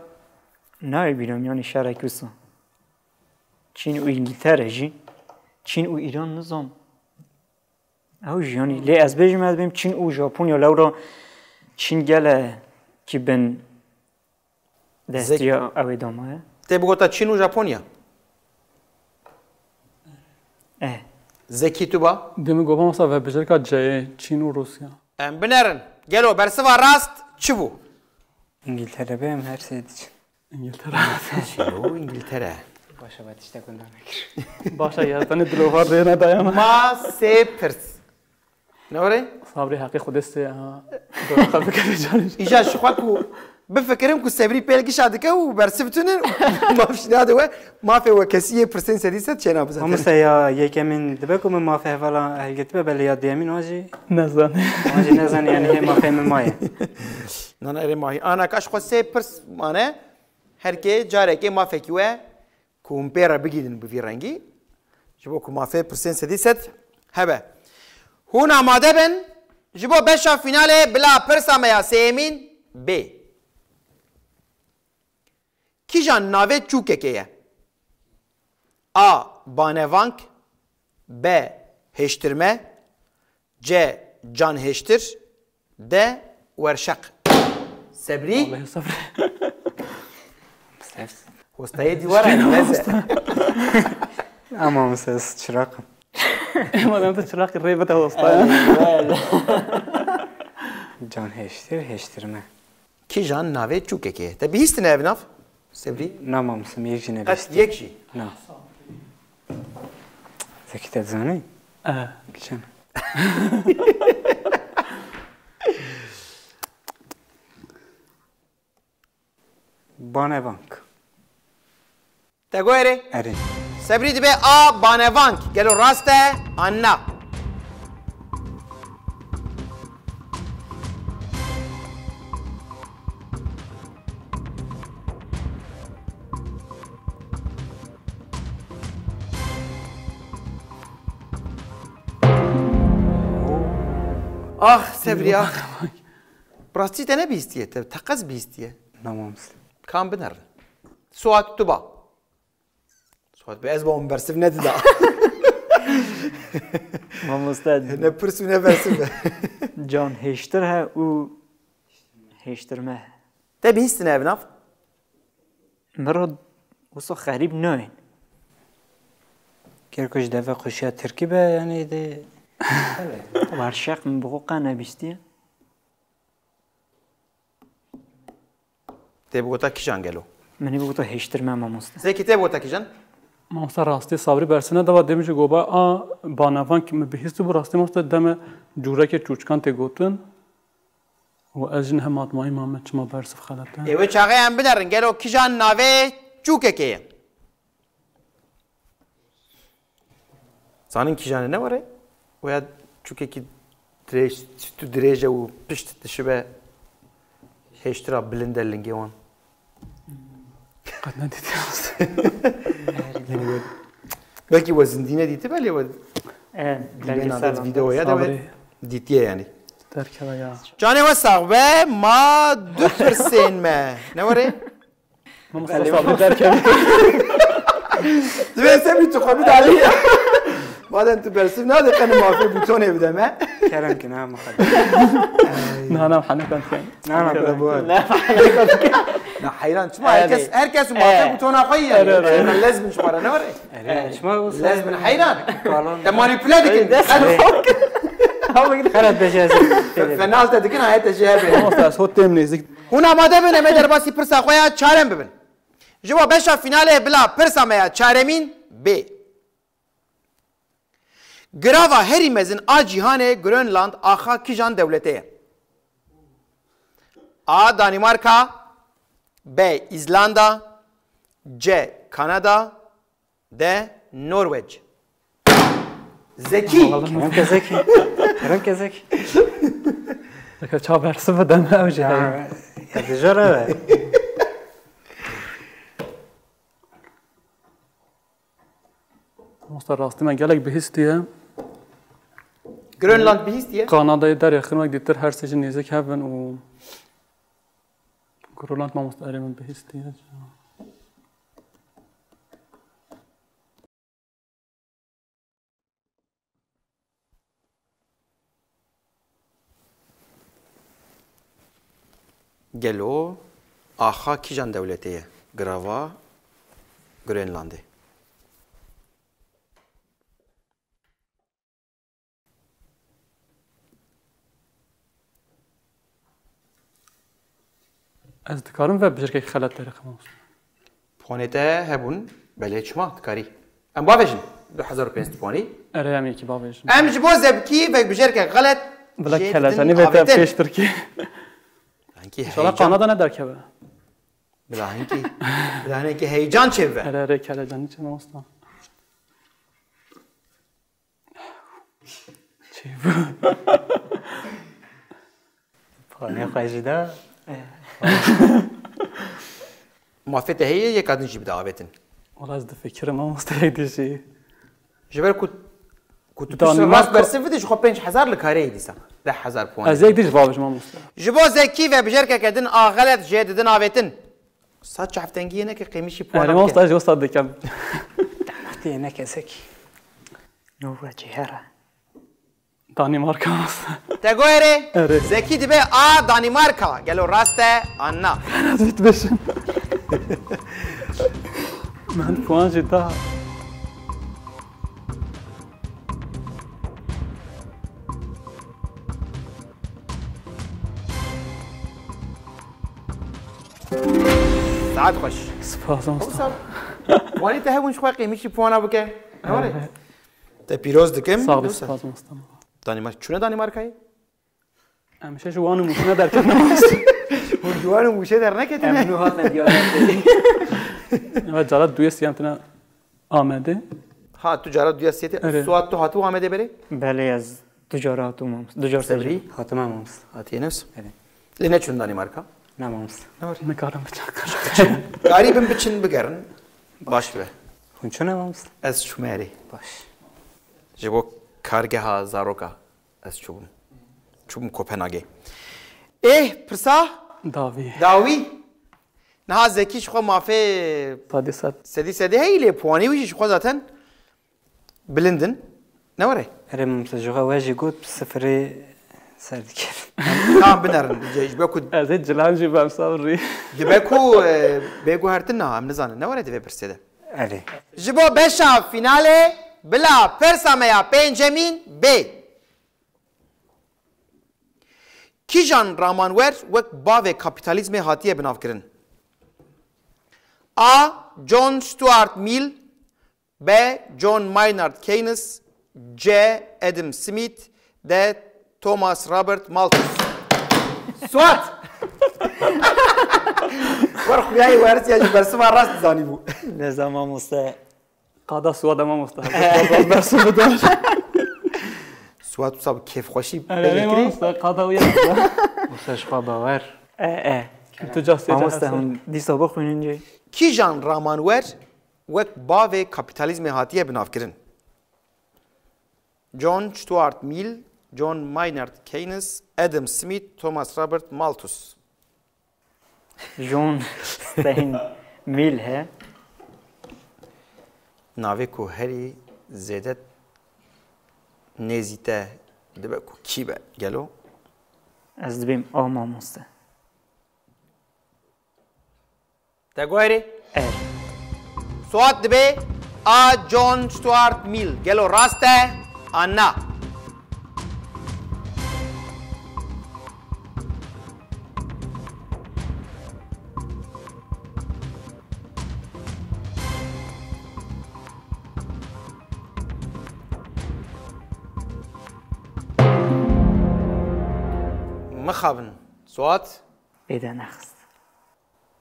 نه بیرم یعنی شرکوسا چین و انگلتره جی چین و ایران نظام او یعنی لی از بیجم از بیم چین و ژاپنیا لورا چین گله کی بن دستیا اوی دامه ته بگو تا چین و ژاپنیا زکی تو با دمی گفتم مثلا و بجر که جای چین و روسیا بنرن گلو برسوا راست چی بو انگلتره بهم هر سه دیچ انگلتره چیو انگلتره باشه باید اشته کنده نکر باشه یادتن دلوهار دیره دایم ما سه پرس نوره؟ صبری حقی خودسته دور خلف کردی جانش ایجا شخوا کو بفکرم که صبری پیلگی شاده که و برسه بتونن ما فيش ناده و ما في وكسيه برسنت سديسة چنا بزن هم سيا يكمن دبكم ما في فلا هلقت ببل ياد يمين واجي نزن نزن يعني هي ما في من ماي نه اره ماهی آنا کاش خود سه پرس مانه هر کی جاره کی ما فکیوه کومپیرا بگیدن بوی رنگی جبو کو ما في برسنت سديسة هبه هون آماده بن جبو بشا فیناله بلا پرسا میا سیمین ب کی جان ناوه چوکه که آ بانوانک ب هشترمه ج جان هشتر د ورشق صبری والله صبري وسطای دیواره نزه اما مساس چراغ ما دام تشراق الريبة وسطايا جان هشتر ما کی جان ناوه چوکه که تا بیست نه بناف صبری نما مسم یک جنه قد بیست یک جی نه زکی تزانی کشان بانوانک تا گویره ارین صبری دی به آ بانوانک گلو راسته آنا آخ صبری آخ براستی تا نبیستیه تا تقص بیستیه نما مسم کام بنر سوات تو با سوات به از با اون برسف ندیده ما مستعد نه پرسو نه برسف جان هشتر ها او هشتر ما تا بیست نه بناف مرد وصو خريب نوين کرکوش دفع خوشیات ترکیبه یعنی ده ورشق من بقوقا نبيستيه تا بگوتا کیشان گلو مني بقوتو هشتر ما مستعد زي كتاب بگوتا کیشان ما مستر راستی صبری برسنه دوا دمیشه گوبا بانوان که بهیست بو راستی مستر دم جوره که چوچکان تی گوتن و از این هم آدمایی مامد چما برسف خلطه ایوه چاقه هم بدرن گلو کیشان ناوه چوکه که زانین کیشانه نواره ویا چوکه که تو دریجه و پشت تشبه هشترا بلنده لنگه وان قد ندیدی راست belki وزندینه دیده ولی ود دیبه نادت ویدئویا ده دیتیه یعنی درک یا جانه و ساقبه ما دو پرسین ما نواره؟ ما مستر صبری درک دوی سبری تو خوابی دالیه بعدن تو برسیم ناده قنه مافی بوتونه بده ما کرم که نه مخد نه نه حنه کن کن نه نه حیران شما هر کس مافی بوتونه خویه لازم شماره نواره شما لازم حیران ده مانیپوله دکن خلط بشه فنال تا دکن هایت تجربه مستر از خود تیم نیزی هون آماده بینه می در باسی پرسا خویا چارم ببین جوا بشا فیناله بلا پرسا میا چارمین ب گراوا هری مزن آ جیهان گرونلاند آخا کیجان دولته آ دانمارکا ب ایزلاندا ج کانادا د نروژ زکی کرم که زکی کرم که زکی که چا برسف دم اوجه یا دجاره مستر راستی من گلک بهیستیه گرونلاند بیستیه کانادای در اخرمک دیتر هر سیج نیزک هفن و گرونلاند ما مستعری من بهیستیه گلو آخا کیجان دولته گراوا گرونلانده از دکارم و بجرگه خلط داره خموس پونته هبون بله شما کاری ام باوشن 2500 پوانی اره هم یکی باوش ام جبو زبکی و بجر که غلط بلا کلاشانی بهتر پیش ترکی هنکی شالا قانادا ندار که بلا هنکی هیجان چه به اره کلاشانی چه نمستان چی بود پانی خواهیده موافقه هیه یک آدم جیب دعوتن والله از فکر ما مستعدی جبر كنت راس برسفتش خو 5000 لكاري ديسا 10000 بوان از یک دیش باوش ما مستعد جبو زكي و بجركه كدن غلط جددن آوتن صاد شفتنگي هنا که قيمشي بوان انا ما مستعد استاد دكم وقتی هناك زكي نوبة جهرة دانماركا تقولي زكي دبي دانماركا قالوا راسته انا زيت بشن من بوان جدا ساعات خوش سپاس مستعد وانی ته اون شوي قيمشي بوانا بك نوري تا پیروز دکم ساق سپاس مستعد دانمارک چونه دانمارکایی همیشه جوان موشونه در کنار جوان موشه در نکتنه امنو هات ندیاد و جالب دوی سیامتنا آمده ها تجارت دوی سیاتی سوات تو هاتو آمده بری بله از تجارت و تجار سبری خاتمه مامست هاتی نفس لینه چون دانمارکا نه مامست نکارم بچه قریبم بچن بگرن باش به اون چونه مامست از شماری باش جبو کارگه ها زاروکا از چوبم کوپنهاگی پرسا داوی نه زکیش خو مافه سدی هیلی پوانی ویش خو زاتن بلندن نوره اره مامست جوغا واجی گود سفره سردی کرد نام بنرن جبکو از جلان جی بام صبری بگو هرتن هم نزانه نوره دی پرسیده اره جبو بشا فیناله بلا پرسا میا پنجمین بی کیجان رامانور وک باو کپیتالیزم هاتیه بناو کرن A. جون ستوارت میل B. جون ماینارد کینز C. ادم سمیت D. توماس رابرت مالتوس سوات ور خویای ورس یا برسما راست زانی بو نظام مست قادا سواد ما مستحق برسو بداش سوات صاحب کیف خوشی بکری قادا ویا مستش خواه باور تو جاستی مستهم دیسا بخونین جای کیجان رامانور وک باو کپیتالیزم هاتیه بناو کرن جون ستوارت میل جون ماینارد کینز ادم سمیت توماس رابرت مالتوس جون ستین میل ہے ناوی کو هری زیادت نزیته دبه کو کی به گلو از دبیم آما مسته تگویری سوات دبه جون ستوارت میل گلو راسته آنا مخابن سوات ایده نخست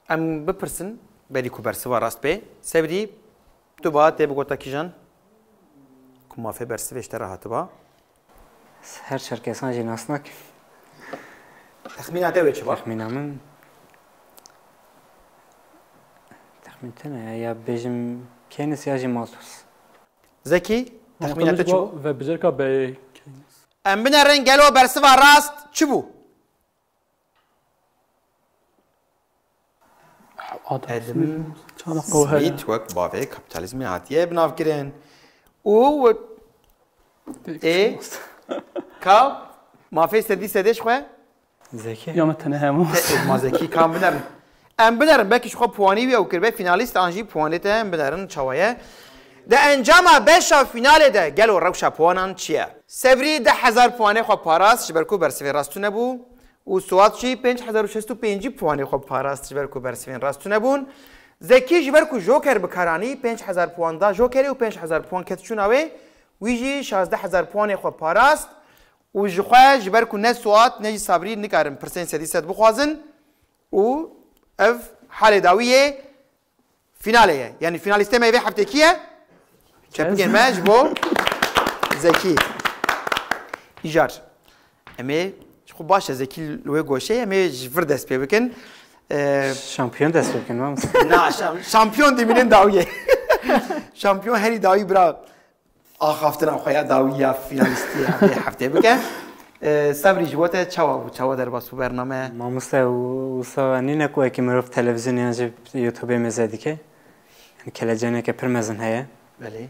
ام بپرسن بری کو برسوا راست به سبری تو با تی بگوتا کیجان کو مافه برسوش تر هاتو با هر شرکسان جناسناک تخمینات اوی چه با تخمینامن تخمین تنه یا بیجم کینس یا مالتوس زکی تخمینات چه و بجرکا به ام بنرن گلو برسوا راست چه بو ادم سمیت وک باوی کپیتالیزم هاتیه بناو کرن او کا مافی سدیش خواه زکی یا متنه همون ما زکی کام بنرن ام بنرن بکیش خواه پوانی وی او کربه فینالیست آنجی پوانی تا ام بنرن چوایه ده انجام بشا فینال ده گلو روشا پوانان چیه سبری 10,000 پوانه خواه پاراست شبرکو برسوی راستو نبو و سوات چی 5065 پوانه خواه پاراست شبرکو برسوی راستو نبون زکی جبر کو جوکر بکارانی 5000 پوان دا جوکری و 5000 پوان کتشون اوه ویجی 16000 پوان خو پاراست و جخوا جبر کو نه سوات نه صبری نکارم پرسنت سدیست بخوازن و اف حال داویه فیناله یعنی فینالیست ما به هفته کیه چپگن ماج بو زکی ایجار امی خب باشه زکی لوی گوشه امی جفر دست پی بکن شامپیون دست بکن ما نه شامپیون دیمینن داویه شامپیون هری داوی برا آخافتن خویا داویه فینالیستی هفته بکن صبری جوته چاوا در باس برنامه ما مستوانی نکوه که مروف تلویزیون یا یوتیوب مزدی که کلاجانه که پرمزن هیا بله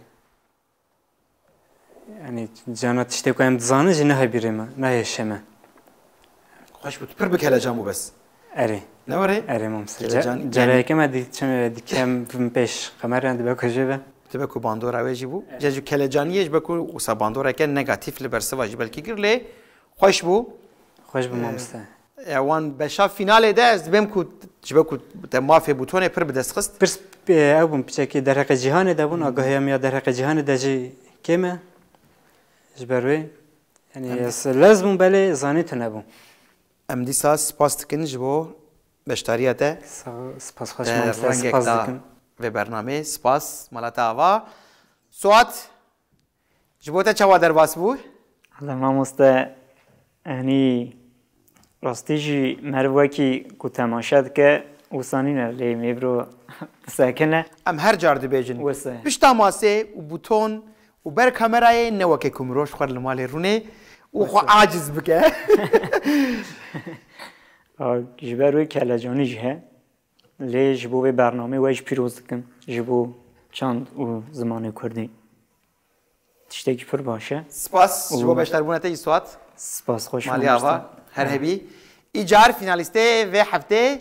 یعنی جانا تشتی کویم دزانه جنه های بیریم نه شمه خوش بود پر بکلاجامو بس اره نوره اره ممسل جلای که ما دیکم پیش خمر اند بکوجه به تبکو باندور اوجی بو جزو کلاجانیش بکو وسا باندور که نگاتیف لبرسه واجی بلکی گرله خوش بو ممسته وان بشا فینال ده از بهم کو جبکو تمافی بوتونه پر بدست خست پرس ابون بچکی در حق جهان دبون آگاهی یا در حق جهان دجی کمه جبروی یعنی لازم بله زانیت نبون ام دیسا سپاس دکن جبو بشتاریته سپاس خوش ممسته سپاس دکن و برنامه سپاس مالتا آوا سوات جبو تا چوا در باس بو حالا ما مسته یعنی راستیجی مروکی کو تماشاد که وسانینه لی میبرو ساکنه ام هر جار دبیجن وسه بشتا ماسه و بوتون و بر کامرای نوکه کمروش خور لمال رونه و خو عاجز بکه جبروی کلاجانی جه لی جبو به برنامه ویش پیروز کن جبو چند و زمان کردی تشتکی پر باشه سپاس جبو بشتر بونته ای سوات سپاس خوش مالی آوا هر هبی ایجار فینالیسته و هفته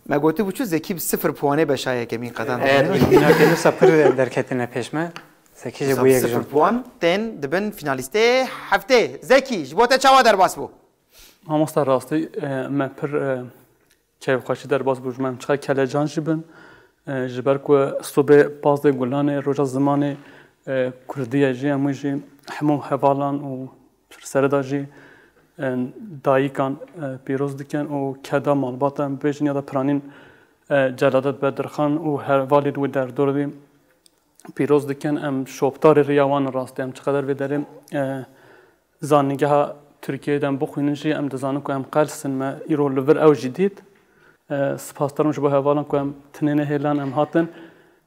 ما گوته بچو زکی 0 پوانه بشایه که می قدم اینا که نو سپر در کتنه پیشمه زکی جبو یک 0 پوان تن دبن فینالیسته هفته زکی جبوته چوا در باس بو همستا راستی من پر چه خوشی در باس بوج من چقدر کلاجان جبن جبر کو صبح 15 گلانه روز زمان کردی جی اموجی همون حوالان و سرداجی دایکان پیروز دکن و کدا مالباتم بیشتر یا پرانین جلادت بدرخان و هر والد و در دوردی پیروز دکن ام شوبتار ریاوان راستی ام چقدر بدریم زانیگه ترکیه دم بخویننشی ام دزانم که ام قلسن ما ایرو لور او جدید سپاسدارم شبه حوالان که ام تنینه هیلان ام هاتن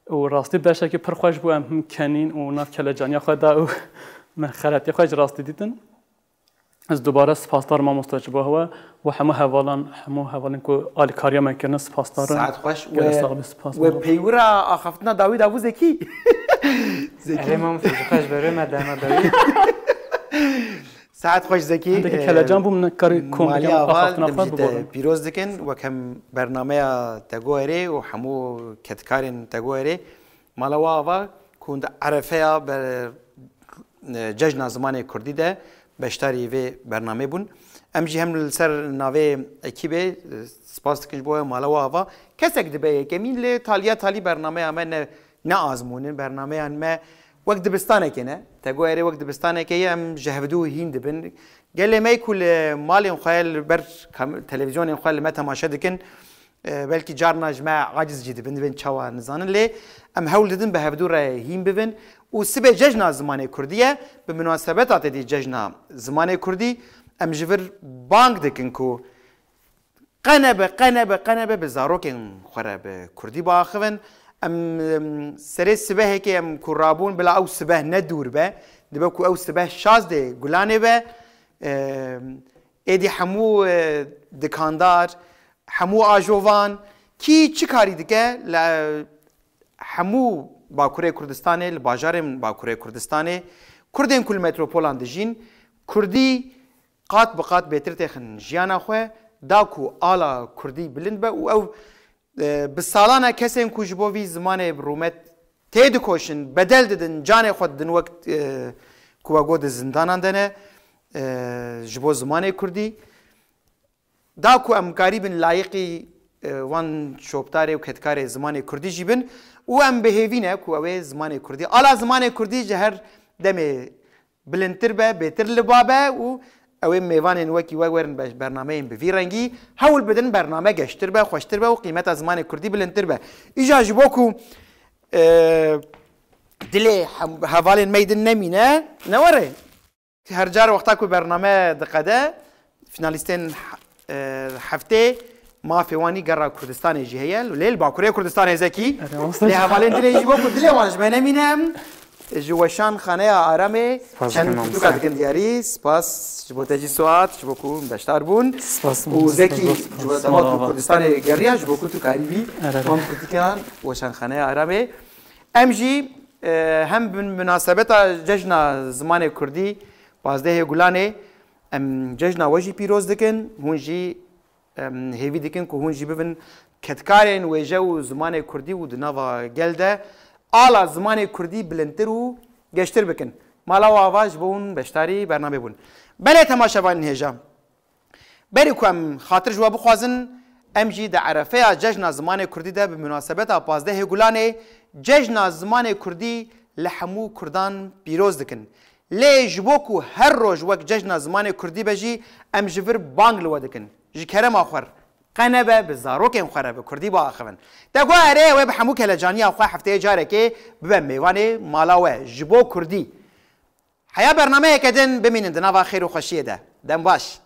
و راستی بشه که پرخوش بو ام کنین و ناف کلاجانی خود و من خلاتی خوش راستی دیدن از دوباره سپاسدار ما مستجبه هوا و همه حوالان که آل کاریا میکنه سپاسدارم ساعت خوش و پیورا آخفتنا داوی داوو زکی زکی ما مستجبه برای مدام داوی ساعت خوش زکی دیگه کلاجان بوم کاری کم مالی آخفتنا خود پیروز دکن و کم برنامه تگوهره و همو کتکارین تگوهره مالا آوا کند عرفه بر جشن زمان کردی ده بشتری و برنامه بون امجی هم سر ناوه اکیبه سپاس دکنج بوه مالا و آوا کسک دبه که مین لی تالی برنامه همه نه آزمونن برنامه همه وقت دبستانه که نه تگوهره وقت دبستانه که هم جهودو هین دبن گله می کل مالی خیال بر تلویزیون خیال ما تماشا دکن بلکه جارنا جماع عاجز جدی بن چوا نزانن لی ام هول ددن به هفدو را هین ببن و سبب جشن زمان کردیه به مناسبت آتی جشن زمان کردی ام جبر بانک دکن کو قنبه به زاروکن خوره به کردی با آخون ام سری سبه که ام کرابون بلا او سبه ندور به دبا کو او سبه شازده گلانه به ایدی همو دکاندار همو آجوان کی چی کاری دیگه همو باکوره کردستانه لباجارم باکوره کردستانه کردین کل متروپولان دجین کردی قات بقات بهتر تخن جیانا خو داکو آلا کردی بلند به او بسالانه کسیم کو جبوی زمان رومت تید کوشن بدل ددن جان خود دن وقت کو گود زندانان دنه جبو زمان کردی داکو ام قریب لایقی وان شوبتاره و کتکار زمان کردی جیبن و ام بهیوینه کو اوه زمان کردی آلا زمان کردی جهر دم بلندتر به بهتر لبابه و اوه میوان وکی وگرن برنامه این به رنگی حول بدن برنامه گشتر به خوشتر به و قیمت زمان کردی بلندتر به ایجا جبو کو دلی حوالین میدن نمینه نوره هر جار وقتا کو برنامه دقیقه فینالیستین هفته ما فيواني قرا كردستان جهية ليل باكوريا كردستان زكي لها فالين دلي يجيبوا كردلي وانا جمعنا منهم جوشان خانه آرامه چند تو کات کندیاری سپاس جبو تجی سوات جبو کو داشتار بون و زکی جبو تمام کردستان گریا جبو کو تو کاریبی هم کردیان وشان خانه آرامه امجی هم بمناسبت جشن زمان کردی بازده گلانه جشن وجی پیروز دکن هونجی هیوی دکن که هونجی ببین کتکارن و جو زمان کردی و دنوا گلده آلا زمان کردی بلندتر و گشتر بکن مالا و آواز بون بشتاری برنامه بون بله تماشاوان هجا بری کم خاطر جواب خوازن امجی در عرفه جشن زمان کردی ده بمناسبت 15 گلانه جشن زمان کردی لحمو کردان پیروز دکن لی جبوکو هر روز وقت جشن زمان کردی بجی ام جفر بانگ لو دکن جی کرم آخر قنبه بزاروک مخرب کردی با آخرن دگو اره و بحمو کلجانی آخر هفته جاره که به میوان مالاوه جبو کردی حیا برنامه کدن ببینید نوا خیر و خوشیه ده دم باش